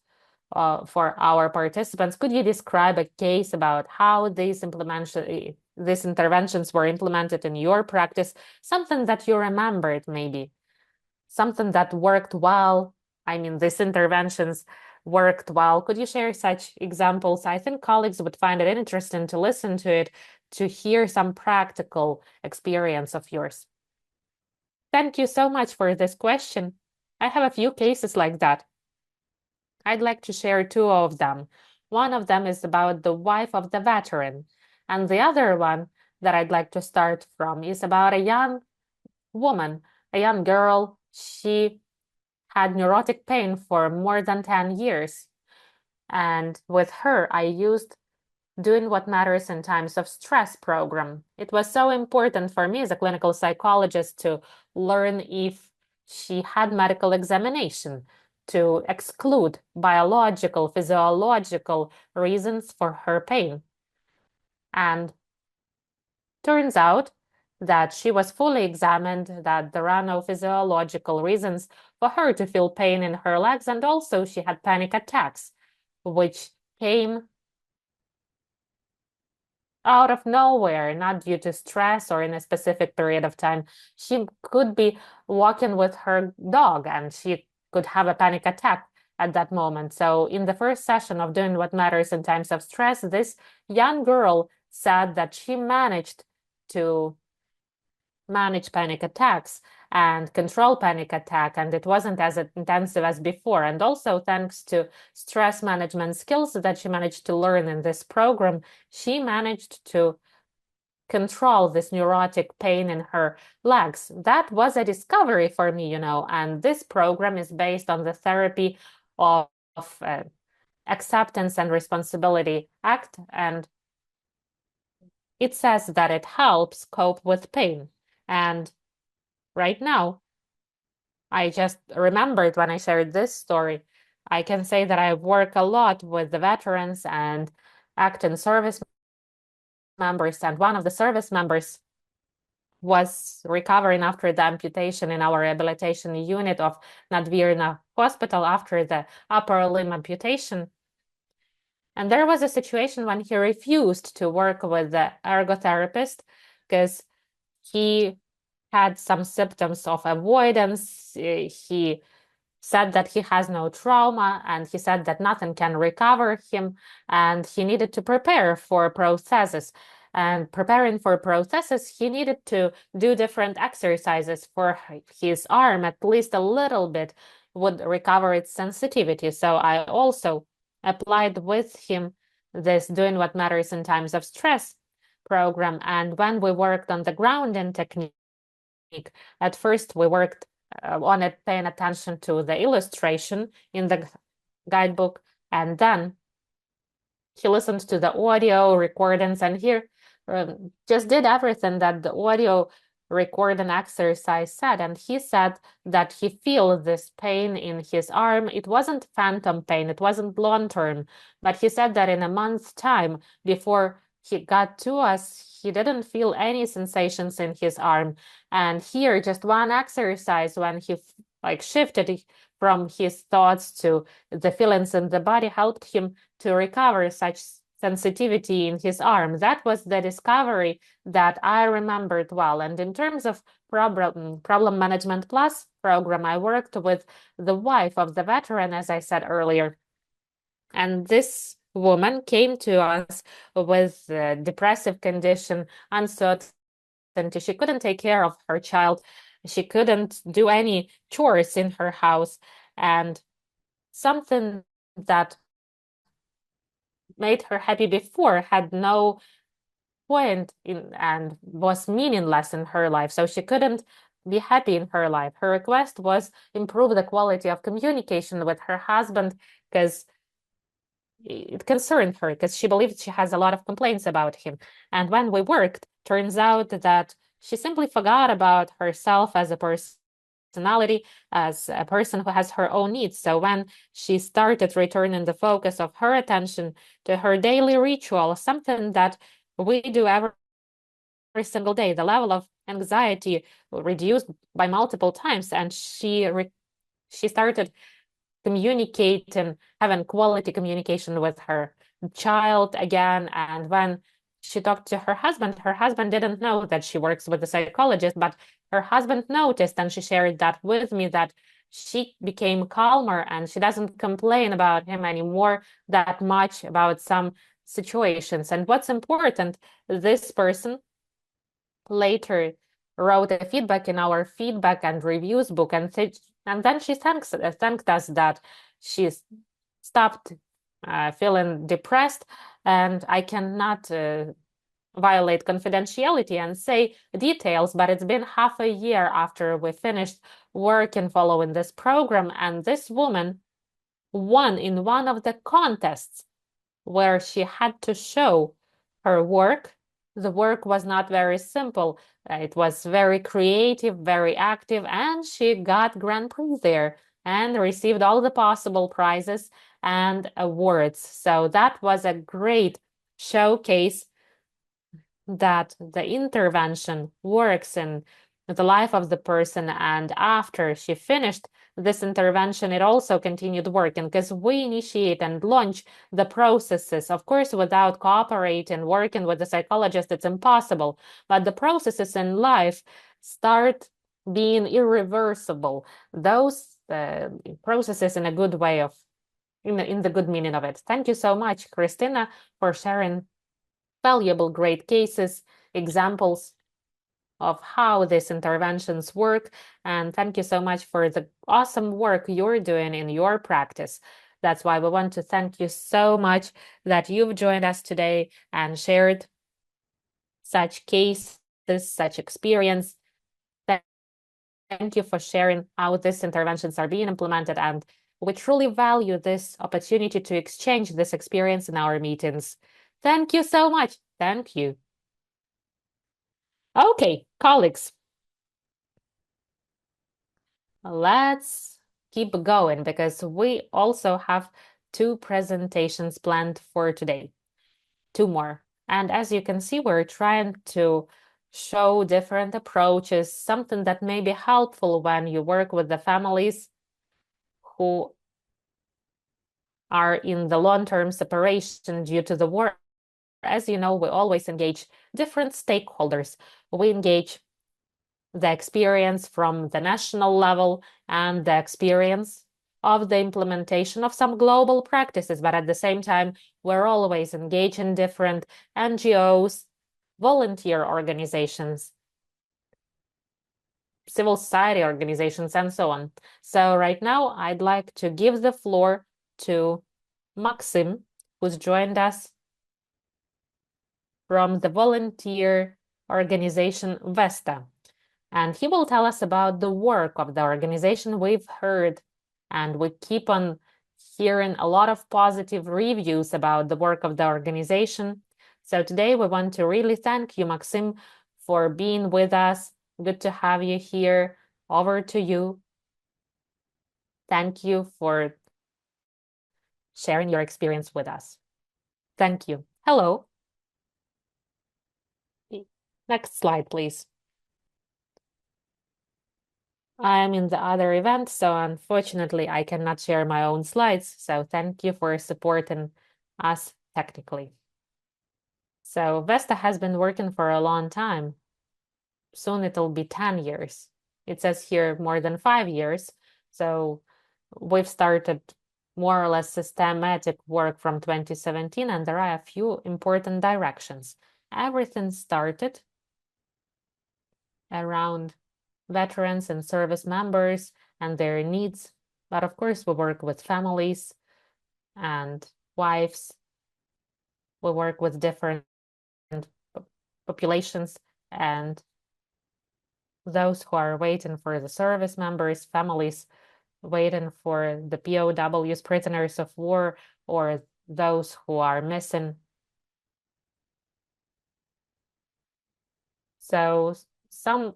for our participants? Could you describe a case about how these interventions were implemented in your practice? Something that you remembered, maybe something that worked well. I mean, these interventions worked well. Could you share such examples? I think colleagues would find it interesting to listen to it, to hear some practical experience of yours. Thank you so much for this question. I have a few cases like that. I'd like to share two of them. One of them is about the wife of the veteran, and the other one that I'd like to start from is about a young woman, a young girl. She had neurotic pain for more than 10 years. And with her, I used Doing What Matters in Times of Stress program. It was so important for me as a clinical psychologist to learn if she had medical examination, to exclude biological, physiological reasons for her pain. And turns out that she was fully examined, that there are no physiological reasons for her to feel pain in her legs, and also she had panic attacks, which came out of nowhere, not due to stress or in a specific period of time. She could be walking with her dog and she could have a panic attack at that moment. So in the first session of Doing What Matters in Times of Stress, this young girl said that she managed to manage panic attacks and control panic attack, and it wasn't as intensive as before. And also thanks to stress management skills that she managed to learn in this program, she managed to control this neurotic pain in her legs. That was a discovery for me, and this program is based on the therapy of Acceptance and Responsibility Act, and it says that it helps cope with pain. And right now, I just remembered when I shared this story, I can say that I work a lot with the veterans and active service members, and one of the service members was recovering after the amputation in our rehabilitation unit of Nadvirna hospital after the upper limb amputation. And there was a situation when he refused to work with the ergotherapist because he had some symptoms of avoidance. He said that he has no trauma, and he said that nothing can recover him, and he needed to prepare for prosthesis. And preparing for prosthesis, he needed to do different exercises for his arm, at least a little bit would recover its sensitivity. So I also applied with him this Doing What Matters in Times of Stress program. And when we worked on the grounding technique, at first we worked on it, paying attention to the illustration in the guidebook, and then he listened to the audio recordings, and he just did everything that the audio recording exercise said. And he said that he feels this pain in his arm. It wasn't phantom pain, it wasn't long term, but he said that in a month's time, before he got to us, he didn't feel any sensations in his arm. And here, just one exercise when he like shifted from his thoughts to the feelings in the body helped him to recover such sensitivity in his arm. That was the discovery that I remembered well. And in terms of problem management plus program, I worked with the wife of the veteran, as I said earlier. And this woman came to us with a depressive condition, uncertainty. She couldn't take care of her child. She couldn't do any chores in her house. And something that made her happy before had no point in and was meaningless in her life. So she couldn't be happy in her life. Her request was improve the quality of communication with her husband because it concerned her because she believed she has a lot of complaints about him. And when we worked, turns out that she simply forgot about herself as a personality, as a person who has her own needs. So when she started returning the focus of her attention to her daily ritual, something that we do every single day, the level of anxiety reduced by multiple times, and she started communicating, having quality communication with her child again. And when she talked to her husband didn't know that she works with a psychologist, but her husband noticed, and she shared that with me, that she became calmer and she doesn't complain about him anymore that much about some situations. And what's important, this person later wrote a feedback in our feedback and reviews book, and then she thanked us that she stopped feeling depressed. And I cannot violate confidentiality and say details, but it's been half a year after we finished working following this program, and this woman won in one of the contests where she had to show her work. The work was not very simple. It was very creative, very active, and she got Grand Prix there and received all the possible prizes and awards. So that was a great showcase that the intervention works in the life of the person. And after she finished this intervention, it also continued working because we initiate and launch the processes. Of course, without cooperating, working with the psychologist, it's impossible. But the processes in life start being irreversible. Those processes in a good way of, in the good meaning of it. Thank you so much, Khrystyna, for sharing valuable, great cases, examples of how these interventions work. And thank you so much for the awesome work you're doing in your practice. That's why we want to thank you so much that you've joined us today and shared such cases, such experience. Thank you for sharing how these interventions are being implemented. And we truly value this opportunity to exchange this experience in our meetings. Thank you so much. Thank you. Okay, colleagues, let's keep going because we also have two presentations planned for today, two more. And as you can see, we're trying to show different approaches, something that may be helpful when you work with the families who are in the long-term separation due to the war. As you know, we always engage different stakeholders. We engage the experience from the national level and the experience of the implementation of some global practices, but at the same time, we're always engaged in different NGOs, volunteer organizations, civil society organizations, and so on. So right now, I'd like to give the floor to Maksym, who's joined us from the volunteer organization Vesta. And he will tell us about the work of the organization. We've heard and we keep on hearing a lot of positive reviews about the work of the organization. So today we want to really thank you, Maksym, for being with us. Good to have you here. Over to you. Thank you for sharing your experience with us. Thank you. Hello. Next slide, please. I am in the other event, so unfortunately I cannot share my own slides. So thank you for supporting us technically. So Vesta has been working for a long time. Soon it'll be 10 years. It says here more than 5 years. So we've started more or less systematic work from 2017, and there are a few important directions. Everything started around veterans and service members and their needs. But of course, we work with families and wives. We work with different populations and those who are waiting for the service members, families waiting for the POWs, prisoners of war, or those who are missing. So some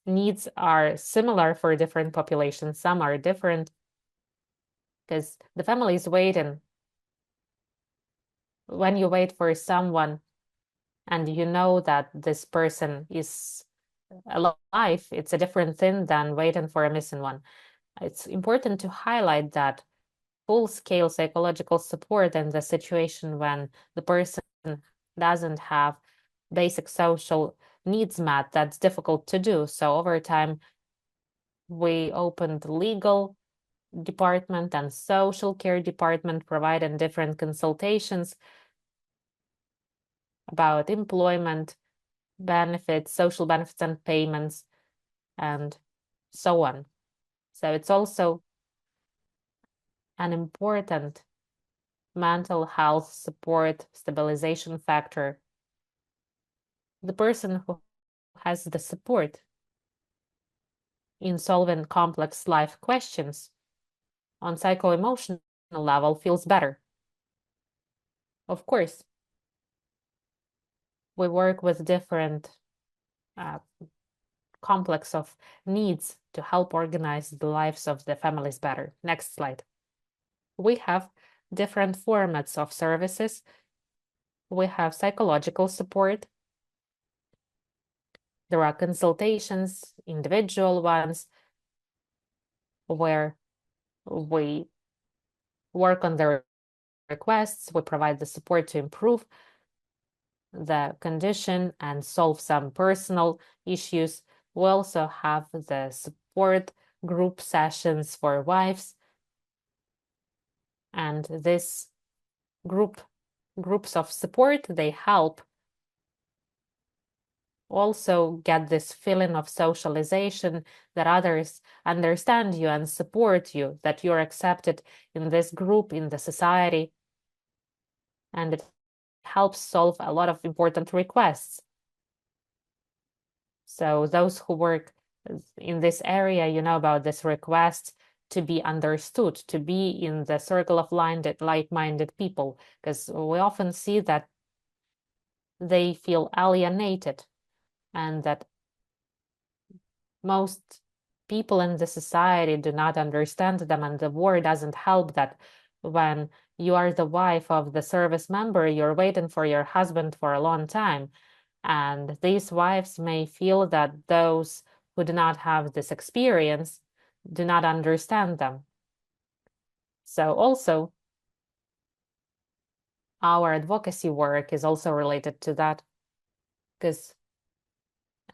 needs are similar for different populations. Some are different because the family is waiting. When you wait for someone and you know that this person is alive, it's a different thing than waiting for a missing one. It's important to highlight that full-scale psychological support in the situation when the person doesn't have basic social needs met, that's difficult to do. So over time, we opened legal department and social care department, providing different consultations about employment, benefits, social benefits and payments, and so on. So it's also an important mental health support stabilization factor. The person who has the support in solving complex life questions on psycho-emotional level feels better. Of course, we work with different complex of needs to help organize the lives of the families better. Next slide. We have different formats of services. We have psychological support. There are consultations, individual ones, where we work on the requests, we provide the support to improve the condition and solve some personal issues. We also have the support group sessions for wives. And this groups of support, they help also get this feeling of socialization, that others understand you and support you, that you're accepted in this group, in the society. And it helps solve a lot of important requests. So those who work in this area, you know about this request to be understood, to be in the circle of like-minded people, because we often see that they feel alienated and that most people in the society do not understand them, and the war doesn't help that. When you are the wife of the service member, you're waiting for your husband for a long time. And these wives may feel that those who do not have this experience do not understand them. So also, our advocacy work is also related to that,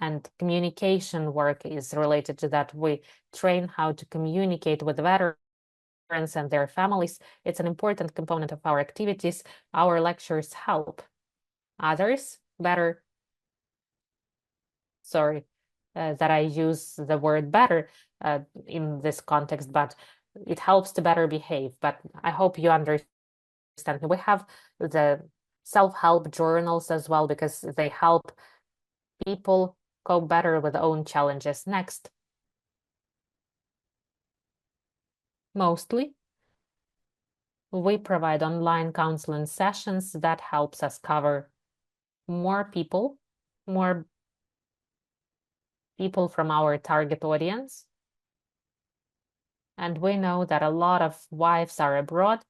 and communication work is related to that. We train how to communicate with veterans and their families. It's an important component of our activities. Our lectures help others better. Sorry that I use the word better in this context, but it helps to better behave. But I hope you understand. We have the self-help journals as well, because they help people cope better with their own challenges. Next. Mostly, we provide online counseling sessions that helps us cover more people from our target audience. And we know that a lot of wives are abroad.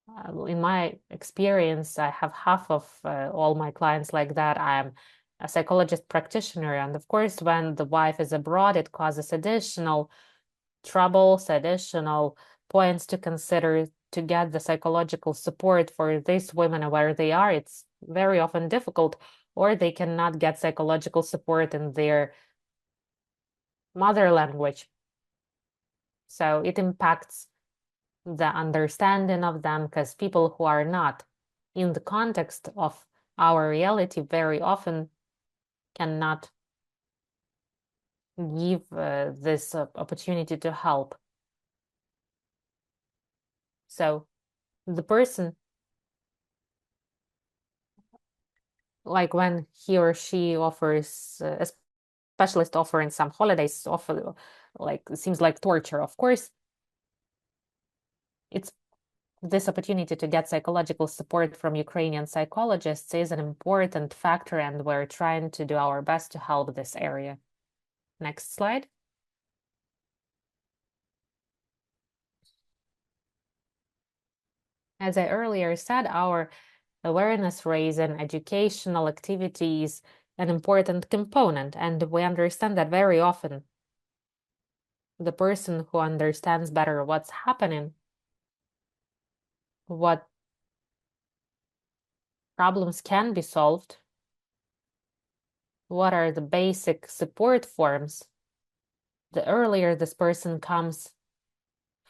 In my experience, I have half of all my clients like that. I'm a psychologist practitioner, and of course, when the wife is abroad, it causes additional troubles, additional points to consider to get the psychological support for these women where they are. It's very often difficult, or they cannot get psychological support in their mother language. So it impacts the understanding of them, because people who are not in the context of our reality very often cannot give this opportunity to help. So the person, like when he or she offers, a specialist offering some holidays, offer like seems like torture. Of course, it's this opportunity to get psychological support from Ukrainian psychologists is an important factor, and we're trying to do our best to help this area. Next slide. As I earlier said, our awareness raising educational activity is an important component, and we understand that very often the person who understands better what's happening, what problems can be solved, what are the basic support forms, the earlier this person comes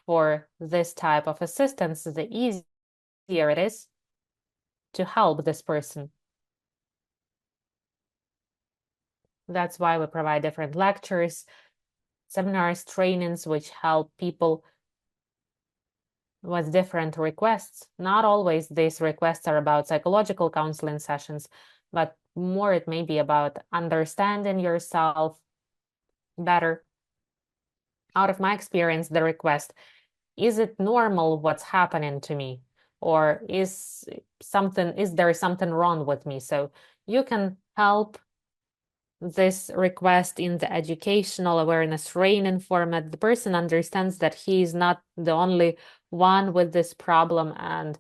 for this type of assistance, the easier it is to help this person. That's why we provide different lectures, seminars, trainings, which help people with different requests. Not always these requests are about psychological counseling sessions, but more it may be about understanding yourself better. Out of my experience, the request, is it normal what's happening to me? Or is there something wrong with me? So you can help this request in the educational awareness training format. The person understands that he is not the only one with this problem, and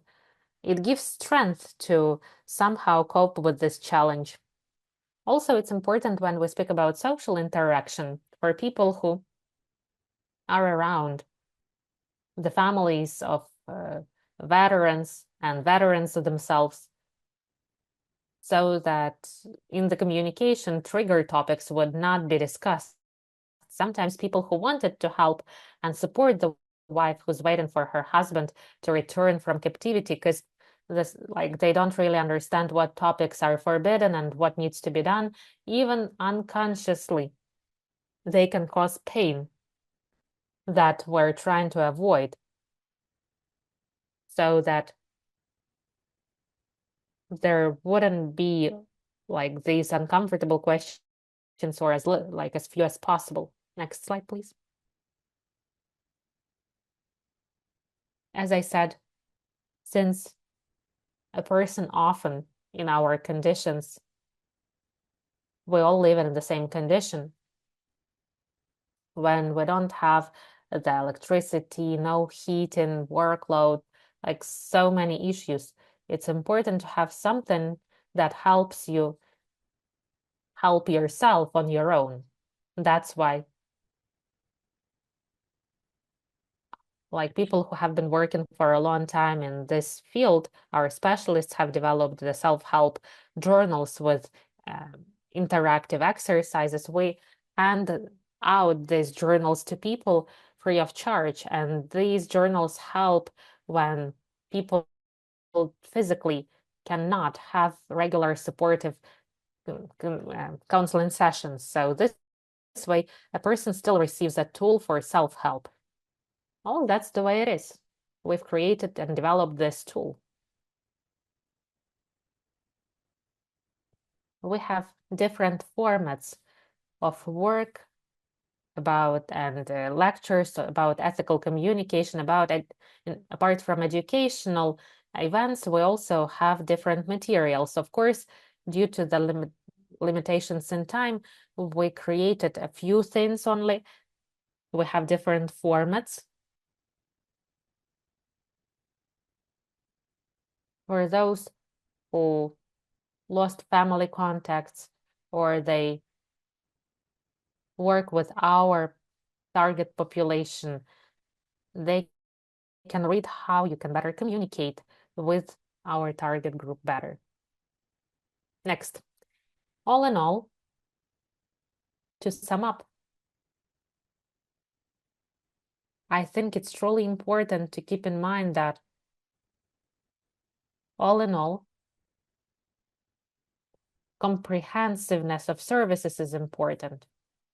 it gives strength to somehow cope with this challenge. Also, it's important when we speak about social interaction for people who are around the families of veterans and veterans themselves, so that in the communication, trigger topics would not be discussed. Sometimes people who wanted to help and support the wife who's waiting for her husband to return from captivity, because this, like, they don't really understand what topics are forbidden and what needs to be done, even unconsciously, they can cause pain that we're trying to avoid, so that there wouldn't be like these uncomfortable questions, or as few as possible. Next slide, please. As I said, since a person often in our conditions, we all live in the same condition. When we don't have the electricity, no heating, workload, like so many issues, it's important to have something that helps you help yourself on your own. That's why, like, people who have been working for a long time in this field, our specialists have developed the self-help journals with interactive exercises. We hand out these journals to people free of charge, and these journals help when people physically cannot have regular supportive counseling sessions. So this way, a person still receives a tool for self-help. Oh, that's the way it is. We've created and developed this tool. We have different formats of work about and lectures about ethical communication, apart from educational events, we also have different materials. Of course, due to the limitations in time, we created a few things only. We have different formats. or those who lost family contacts, or they work with our target population, they can read how you can better communicate with our target group better. Next, all in all, to sum up, I think it's truly important to keep in mind that all in all, comprehensiveness of services is important.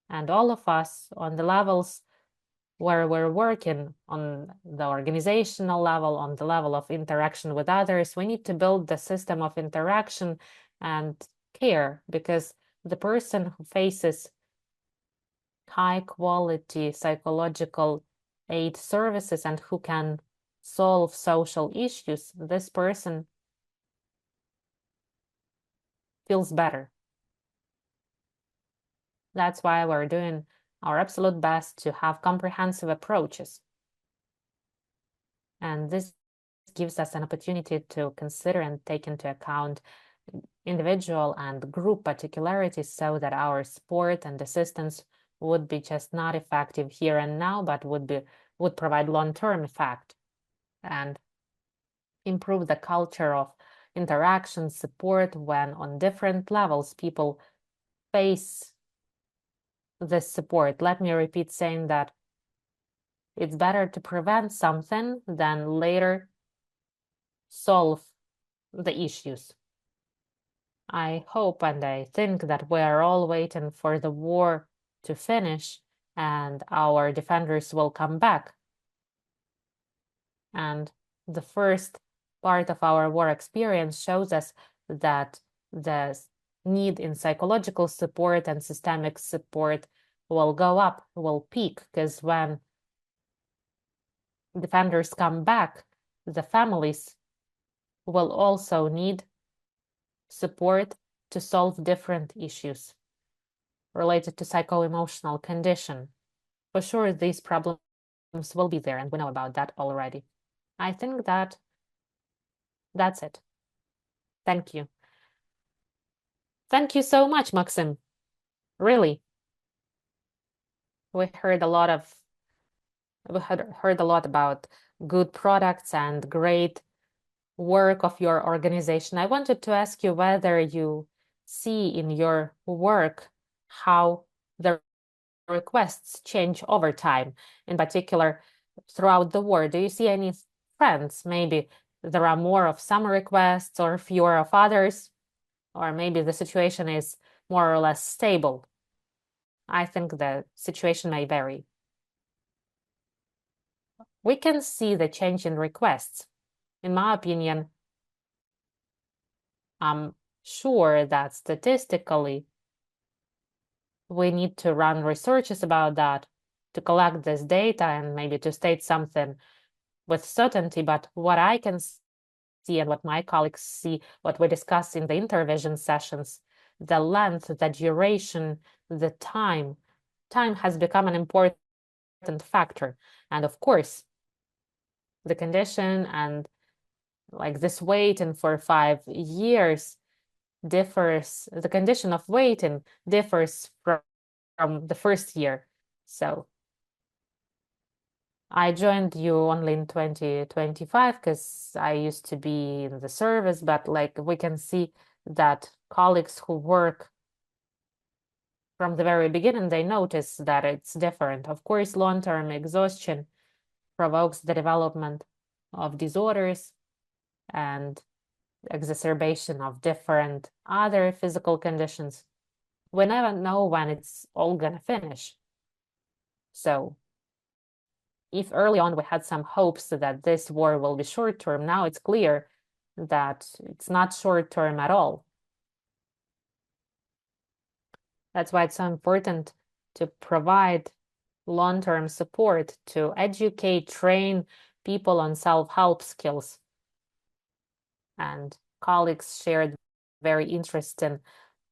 And all of us on the levels where we're working, on the organizational level, on the level of interaction with others, we need to build the system of interaction and care, because the person who faces high quality psychological aid services and who can solve social issues, this person feels better. That's why we're doing our absolute best to have comprehensive approaches. And this gives us an opportunity to consider and take into account individual and group particularities, so that our support and assistance would be just not effective here and now, but would provide long-term effect and improve the culture of interaction support when on different levels people face this support. Let me repeat saying that it's better to prevent something than later solve the issues. I hope and I think that we are all waiting for the war to finish and our defenders will come back. And the first part of our war experience shows us that the need in psychological support and systemic support will go up, will peak, because when defenders come back, the families will also need support to solve different issues related to psycho-emotional condition. For sure, these problems will be there, and we know about that already. I think that that's it. Thank you. Thank you so much, Maksym. Really. We heard a lot about good products and great work of your organization. I wanted to ask you whether you see in your work how the requests change over time, in particular throughout the war. Do you see any trends? Maybe there are more of some requests or fewer of others, or maybe the situation is more or less stable. I think the situation may vary. We can see the change in requests. In my opinion, I'm sure that statistically we need to run researches about that to collect this data and maybe to state something with certainty. But what I can see and what my colleagues see, what we discuss in the intervision sessions, the length, the duration, the time has become an important factor. And of course, the condition and like this waiting for 5 years differs, the condition of waiting differs from the first year. So I joined you only in 2025 because I used to be in the service, but like we can see that colleagues who work from the very beginning, they notice that it's different. Of course, long-term exhaustion provokes the development of disorders and exacerbation of different other physical conditions. We never know when it's all gonna finish. So if early on we had some hopes that this war will be short-term, now it's clear that it's not short-term at all. That's why it's so important to provide long-term support, to educate, train people on self-help skills. And colleagues shared very interesting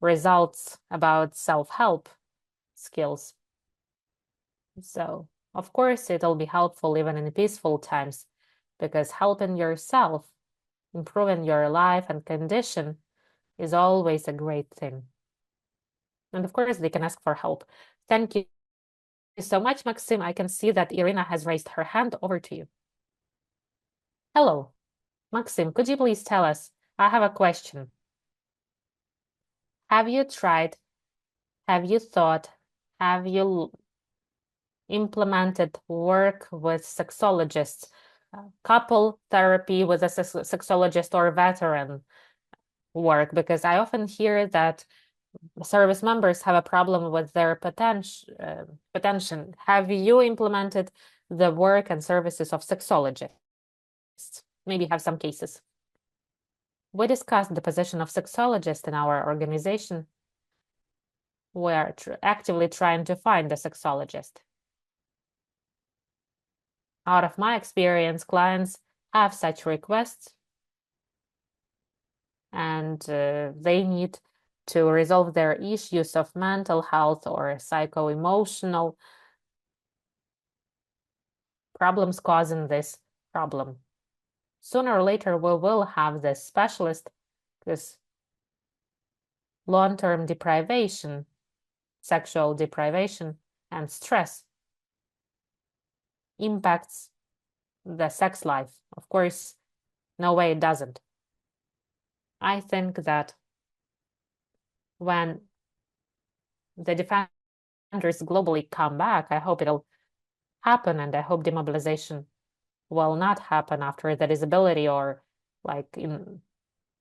results about self-help skills. So, of course, it'll be helpful even in peaceful times, because helping yourself improving your life and condition is always a great thing. And of course, they can ask for help. Thank you so much, Maksym. I can see that Iryna has raised her hand. Over to you. Hello, Maksym, could you please tell us? I have a question. Have you tried, have you thought, have you implemented work with sexologists, couple therapy with a sexologist or veteran work? Because I often hear that service members have a problem with their potential. Have you implemented the work and services of sexologists? Maybe have some cases. We discussed the position of sexologist in our organization. We are actively trying to find a sexologist. Out of my experience, clients have such requests, and they need to resolve their issues of mental health or psycho-emotional problems causing this problem. Sooner or later, we will have this specialist, because long-term deprivation, sexual deprivation, and stress impacts the sex life. Of course, no way it doesn't. I think that when the defenders globally come back, I hope it'll happen, and I hope demobilization will not happen after the disability, or like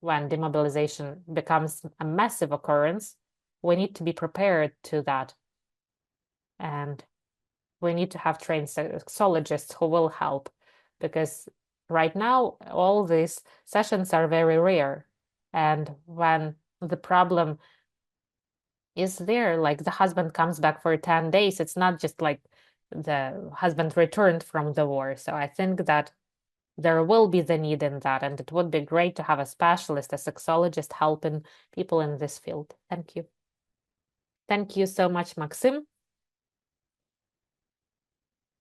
when demobilization becomes a massive occurrence. We need to be prepared to that. And we need to have trained sexologists who will help, because right now all these sessions are very rare. And when the problem is there, like the husband comes back for 10 days, it's not just like the husband returned from the war. So I think that there will be the need in that, and it would be great to have a specialist, a sexologist, helping people in this field. Thank you. Thank you so much, Maksym.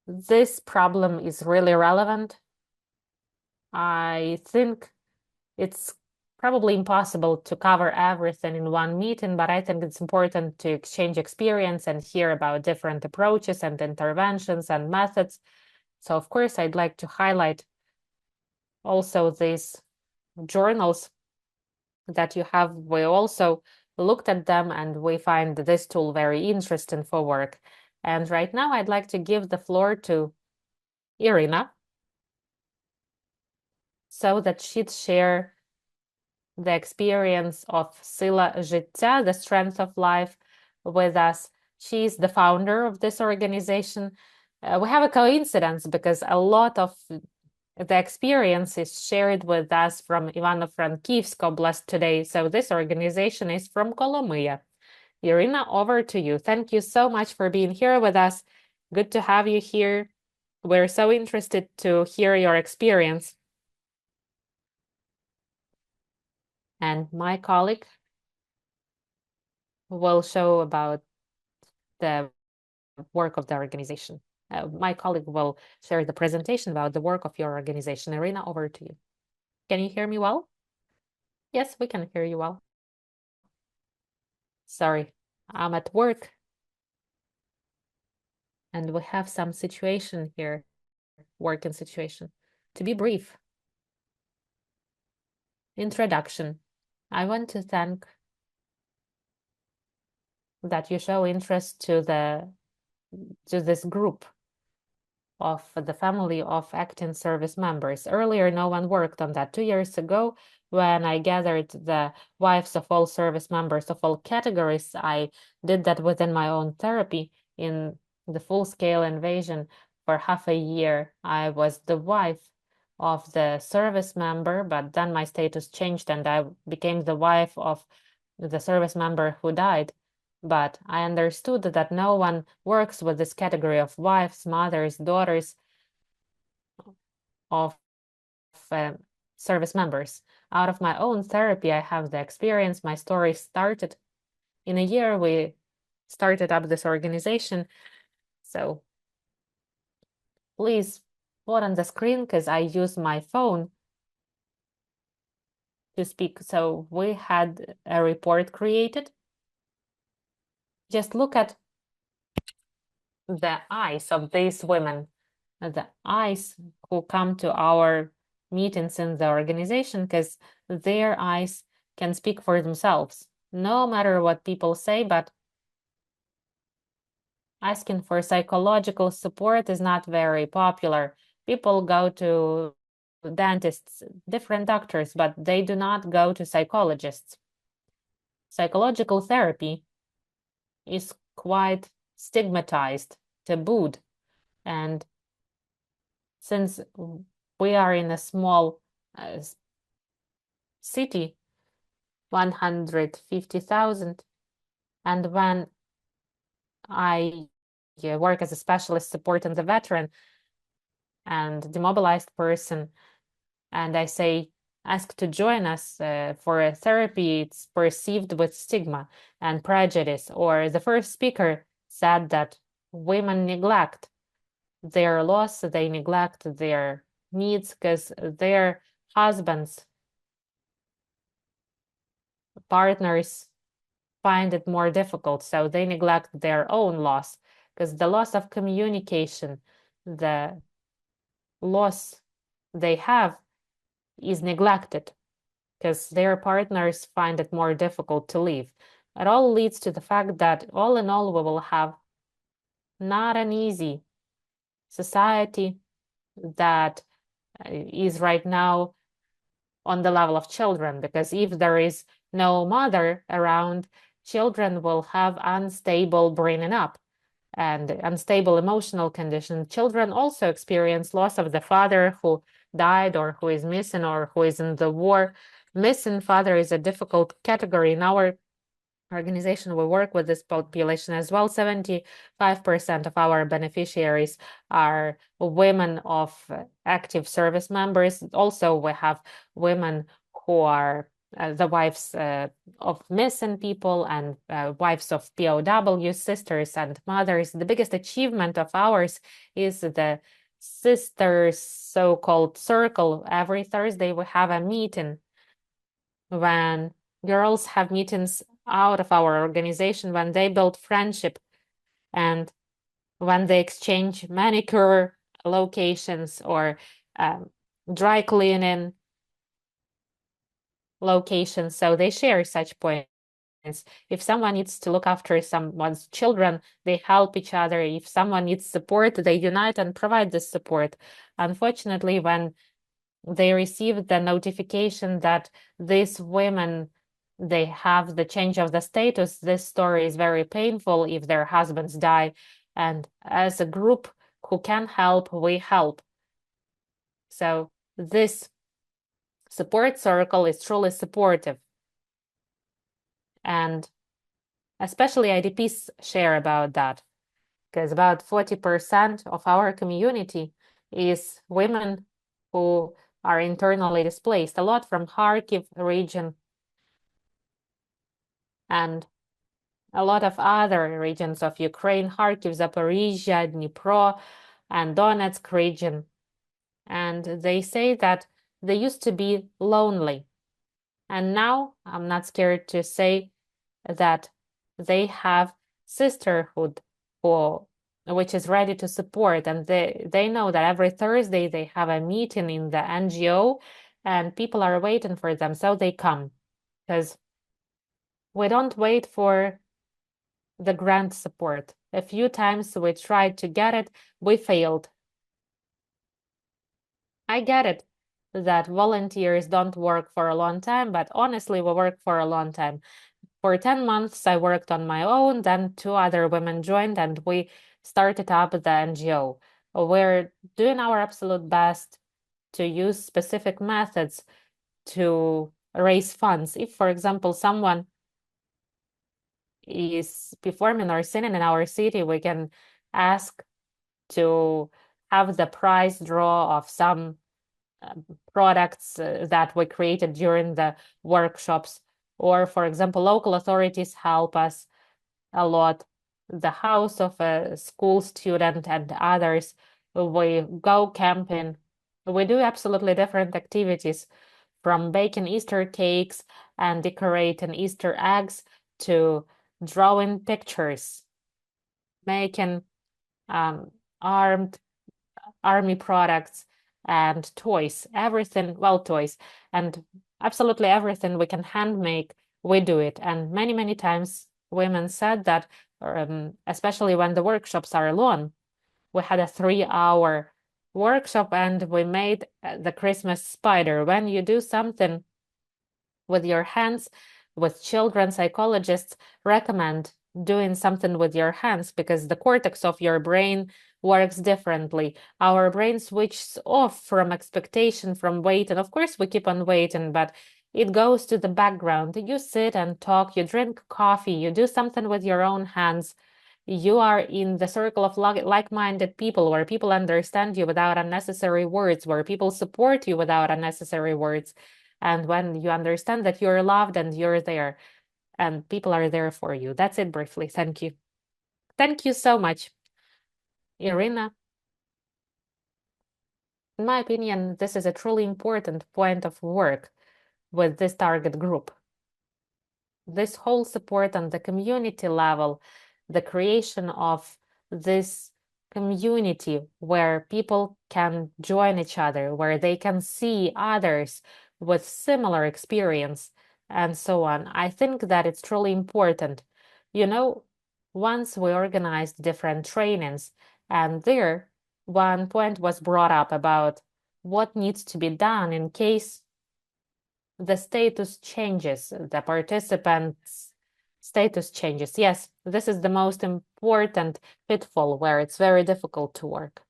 This problem is really relevant. I think it's probably impossible to cover everything in one meeting, but I think it's important to exchange experience and hear about different approaches and interventions and methods. So of course, I'd like to highlight also these journals that you have. We also looked at them, and we find this tool very interesting for work. And right now, I'd like to give the floor to Iryna so that she'd share the experience of Syla Zhyttia, the strength of life, with us. She's the founder of this organization. We have a coincidence, because a lot of the experience is shared with us from Ivano-Frankivsk Oblast today. So this organization is from Kolomyia. Iryna, over to you. Thank you so much for being here with us. Good to have you here. We're so interested to hear your experience. And my colleague will show about the work of the organization. My colleague will share the presentation about the work of your organization. Iryna, over to you. Can you hear me well? Yes, we can hear you well. Sorry, I'm at work, and we have some situation here, working situation. To be brief, introduction. I want to thank that you show interest to this group of the family of acting service members. Earlier, no one worked on that. 2 years ago, when I gathered the wives of all service members of all categories, I did that within my own therapy in the full-scale invasion. For half a year, I was the wife of the service member, but then my status changed, and I became the wife of the service member who died. But I understood that no one works with this category of wives, mothers, daughters of service members. Out of my own therapy, I have the experience. My story started in a year. We started up this organization. So please put on the screen, because I use my phone to speak. So we had a report created. Just look at the eyes of these women, the eyes who come to our meetings in the organization, because their eyes can speak for themselves, no matter what people say, but asking for psychological support is not very popular. People go to dentists, different doctors, but they do not go to psychologists. Psychological therapy is quite stigmatized, tabooed, and since we are in a small city, 150,000, and when I work as a specialist supporting the veteran and demobilized person, and I say, ask to join us for a therapy, it's perceived with stigma and prejudice. Or the first speaker said that women neglect their loss, they neglect their needs because their husbands, partners find it more difficult. So they neglect their own loss because the loss of communication, the loss they have is neglected because their partners find it more difficult to leave. It all leads to the fact that all in all, we will have not an easy society that is right now on the level of children, because if there is no mother around, children will have unstable bringing up and unstable emotional condition. Children also experience loss of the father who died or who is missing or who is in the war. Missing father is a difficult category. In our organization, we work with this population as well. 75% of our beneficiaries are women of active service members. Also, we have women who are the wives of missing people and wives of POWs, sisters and mothers. The biggest achievement of ours is the sisters so-called circle. Every Thursday we have a meeting when girls have meetings out of our organization, when they build friendship and when they exchange manicure locations or dry cleaning locations. So they share such points. If someone needs to look after someone's children, they help each other. If someone needs support, they unite and provide this support. Unfortunately, when they received the notification that these women, they have the change of the status, this story is very painful if their husbands die. And as a group who can help, we help. So this support circle is truly supportive. And especially IDPs share about that, because about 40% of our community is women who are internally displaced, a lot from Kharkiv region and a lot of other regions of Ukraine, Kharkiv, Zaporizhia, Dnipro, and Donetsk region. And they say that they used to be lonely. And now I'm not scared to say that they have sisterhood which is ready to support. And they know that every Thursday they have a meeting in the NGO and people are waiting for them. So they come because we don't wait for the grant support. A few times we tried to get it, we failed. I get it that volunteers don't work for a long time, but honestly, we work for a long time. For 10 months, I worked on my own, then two other women joined and we started up the NGO. We're doing our absolute best to use specific methods to raise funds. If, for example, someone is performing or singing in our city, we can ask to have the prize draw of some products that we created during the workshops. Or, for example, local authorities help us a lot. The house of a school student and others, we go camping. We do absolutely different activities from baking Easter cakes and decorating Easter eggs to drawing pictures, making army products and toys, everything, well, toys, and absolutely everything we can hand make, we do it. And many, many times women said that, especially when the workshops are long, we had a 3-hour workshop and we made the Christmas spider. When you do something with your hands, with children, psychologists recommend doing something with your hands because the cortex of your brain works differently. Our brain switches off from expectation, from waiting. Of course, we keep on waiting, but it goes to the background. You sit and talk, you drink coffee, you do something with your own hands. You are in the circle of like-minded people where people understand you without unnecessary words, where people support you without unnecessary words. And when you understand that you're loved and you're there and people are there for you. That's it briefly. Thank you. Thank you so much, Iryna. In my opinion, this is a truly important point of work with this target group. This whole support on the community level, the creation of this community where people can join each other, where they can see others with similar experience, and so on. I think that it's truly important. You know, once we organized different trainings, and there one point was brought up about what needs to be done in case the status changes, the participant's status changes. Yes, this is the most important pitfall where it's very difficult to work.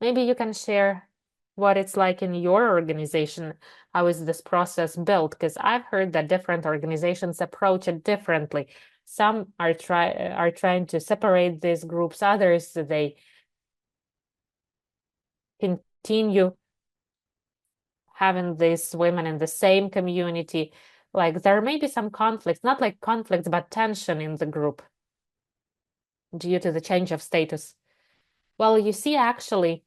Maybe you can share what it's like in your organization. How is this process built? Because I've heard that different organizations approach it differently. Some are trying to separate these groups. Others, they continue having these women in the same community. Like there may be some conflicts, not like conflicts, but tension in the group due to the change of status. Well, you see, actually,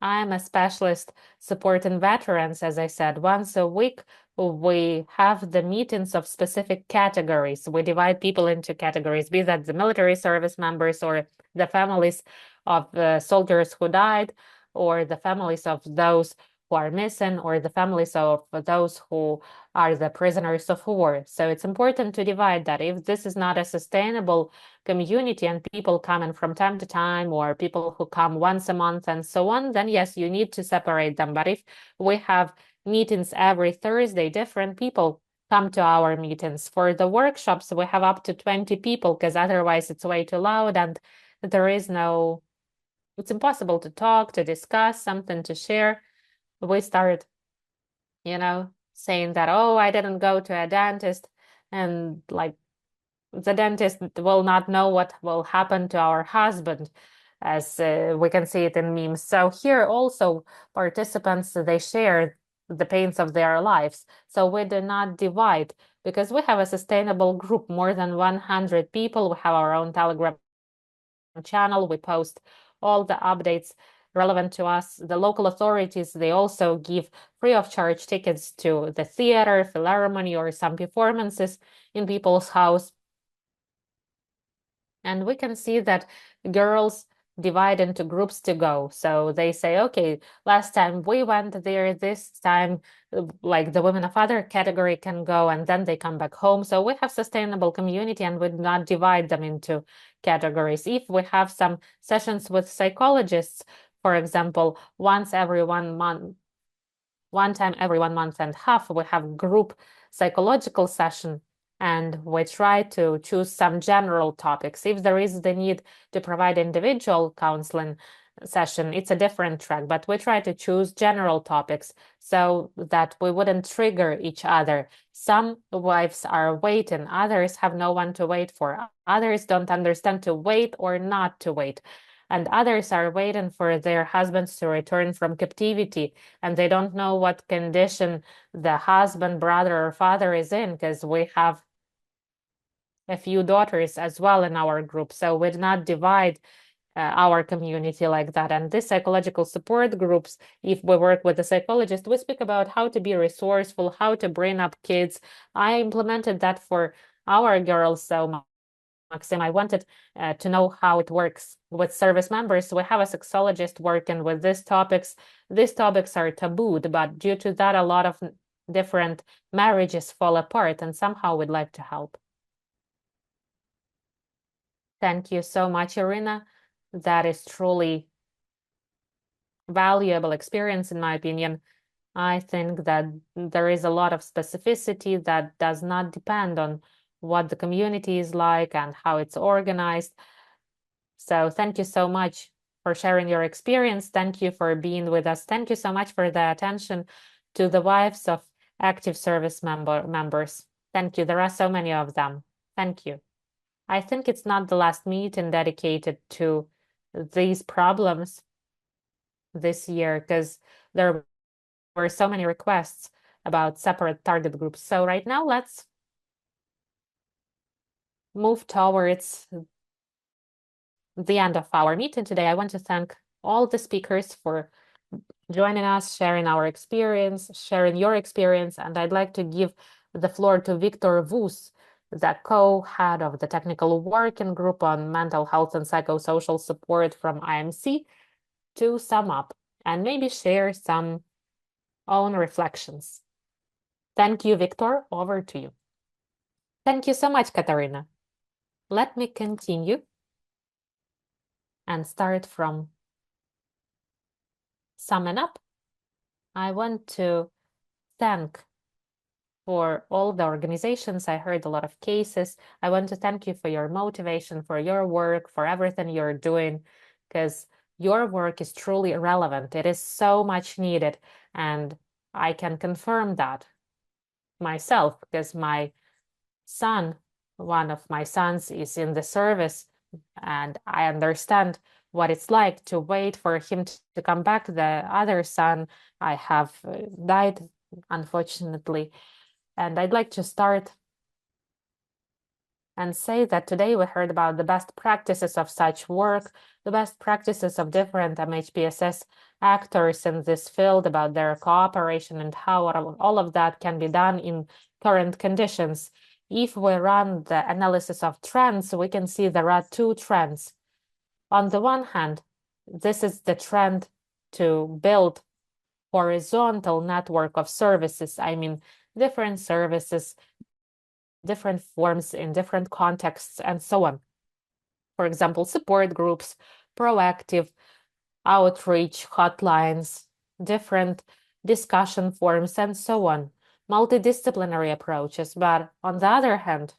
I'm a specialist supporting veterans, as I said. Once a week, we have the meetings of specific categories. We divide people into categories, be that the military service members or the families of the soldiers who died, or the families of those who are missing, or the families of those who are the prisoners of war. So it's important to divide that. If this is not a sustainable community and people coming from time to time, or people who come once a month and so on, then yes, you need to separate them. But if we have meetings every Thursday, different people come to our meetings. For the workshops, we have up to 20 people because otherwise it's way too loud and there is no, it's impossible to talk, to discuss, something to share. We start, saying that, oh, I didn't go to a dentist, and like the dentist will not know what will happen to our husband, as we can see it in memes. So here also participants, they share the pains of their lives. So we do not divide because we have a sustainable group, more than 100 people. We have our own Telegram channel. We post all the updates relevant to us. The local authorities, they also give free of charge tickets to the theater, philharmony, or some performances in people's house. And we can see that girls divide into groups to go. So they say, okay, last time we went there, this time, like the women of other category can go, and then they come back home. So we have sustainable community and would not divide them into categories. If we have some sessions with psychologists, for example, one time every 1.5 months, we have group psychological session, and we try to choose some general topics. If there is the need to provide individual counseling session, it's a different track, but we try to choose general topics so that we wouldn't trigger each other. Some wives are waiting, others have no one to wait for, others don't understand to wait or not to wait, and others are waiting for their husbands to return from captivity, and they don't know what condition the husband, brother, or father is in, because we have a few daughters as well in our group. So we do not divide our community like that. And this psychological support groups, if we work with a psychologist, we speak about how to be resourceful, how to bring up kids. I implemented that for our girls. So Maksym, I wanted to know how it works with service members. We have a sexologist working with these topics. These topics are tabooed, but due to that, a lot of different marriages fall apart, and somehow we'd like to help. Thank you so much, Iryna. That is truly valuable experience, in my opinion. I think that there is a lot of specificity that does not depend on what the community is like and how it's organized. So thank you so much for sharing your experience. Thank you for being with us. Thank you so much for the attention to the wives of active service members. Thank you. There are so many of them. Thank you. I think it's not the last meeting dedicated to these problems this year, because there were so many requests about separate target groups. So right now, let's move towards the end of our meeting today. I want to thank all the speakers for joining us, sharing our experience, sharing your experience. And I'd like to give the floor to Victor Vus, the co-head of the Technical Working Group on Mental Health and Psychosocial Support from IMC, to sum up and maybe share some own reflections. Thank you, Victor. Over to you. Thank you so much, Katarina. Let me continue and start from summing up. I want to thank for all the organizations. I heard a lot of cases. I want to thank you for your motivation, for your work, for everything you're doing, because your work is truly relevant. It is so much needed. And I can confirm that myself, because my son, one of my sons, is in the service, and I understand what it's like to wait for him to come back. The other son I have died, unfortunately. And I'd like to start and say that today we heard about the best practices of such work, the best practices of different MHPSS actors in this field, about their cooperation and how all of that can be done in current conditions. If we run the analysis of trends, we can see there are two trends. On the one hand, this is the trend to build horizontal network of services. I mean, different services, different forms in different contexts, and so on. For example, support groups, proactive outreach hotlines, different discussion forums, and so on. Multidisciplinary approaches. But on the other hand,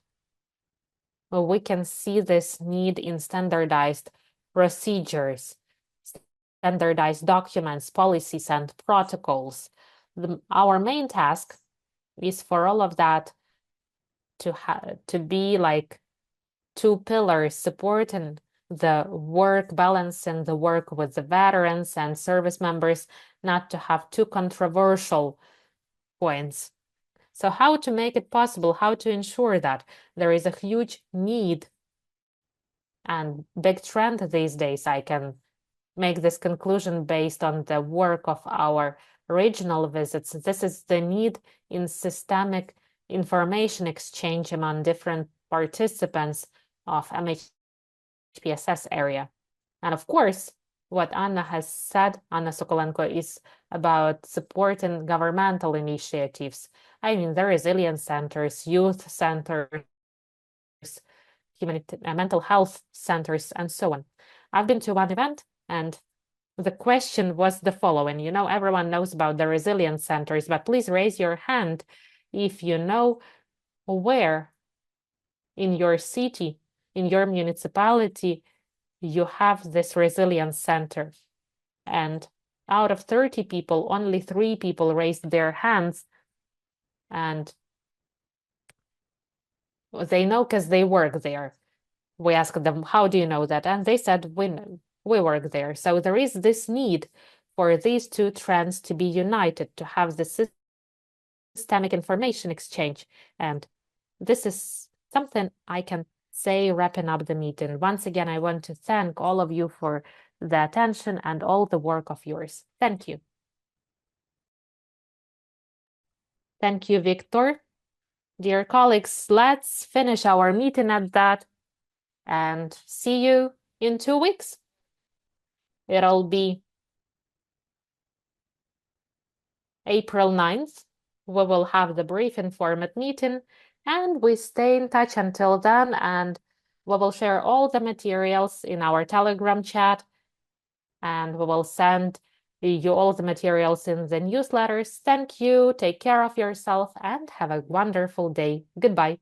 we can see this need in standardized procedures, standardized documents, policies, and protocols. Our main task is for all of that to be like two pillars supporting the work balance and the work with the veterans and service members, not to have two controversial points. So how to make it possible, how to ensure that? There is a huge need and big trend these days. I can make this conclusion based on the work of our regional visits. This is the need in systemic information exchange among different participants of MHPSS area. And of course, what Anna has said, Anna Sokolenko, is about supporting governmental initiatives. I mean, the resilience centers, youth centers, mental health centers, and so on. I've been to one event, and the question was the following. You know, everyone knows about the resilience centers, but please raise your hand if you know where in your city, in your municipality, you have this resilience center. And out of 30 people, only 3 people raised their hands. And they know because they work there. We asked them, how do you know that? And they said, we work there. So there is this need for these two trends to be united, to have the systemic information exchange. And this is something I can say wrapping up the meeting. Once again, I want to thank all of you for the attention and all the work of yours. Thank you. Thank you, Victor. Dear colleagues, let's finish our meeting at that and see you in 2 weeks. It'll be April 9th. We will have the briefing format meeting, and we stay in touch until then, and we will share all the materials in our Telegram chat, and we will send you all the materials in the newsletters. Thank you, take care of yourself, and have a wonderful day. Goodbye.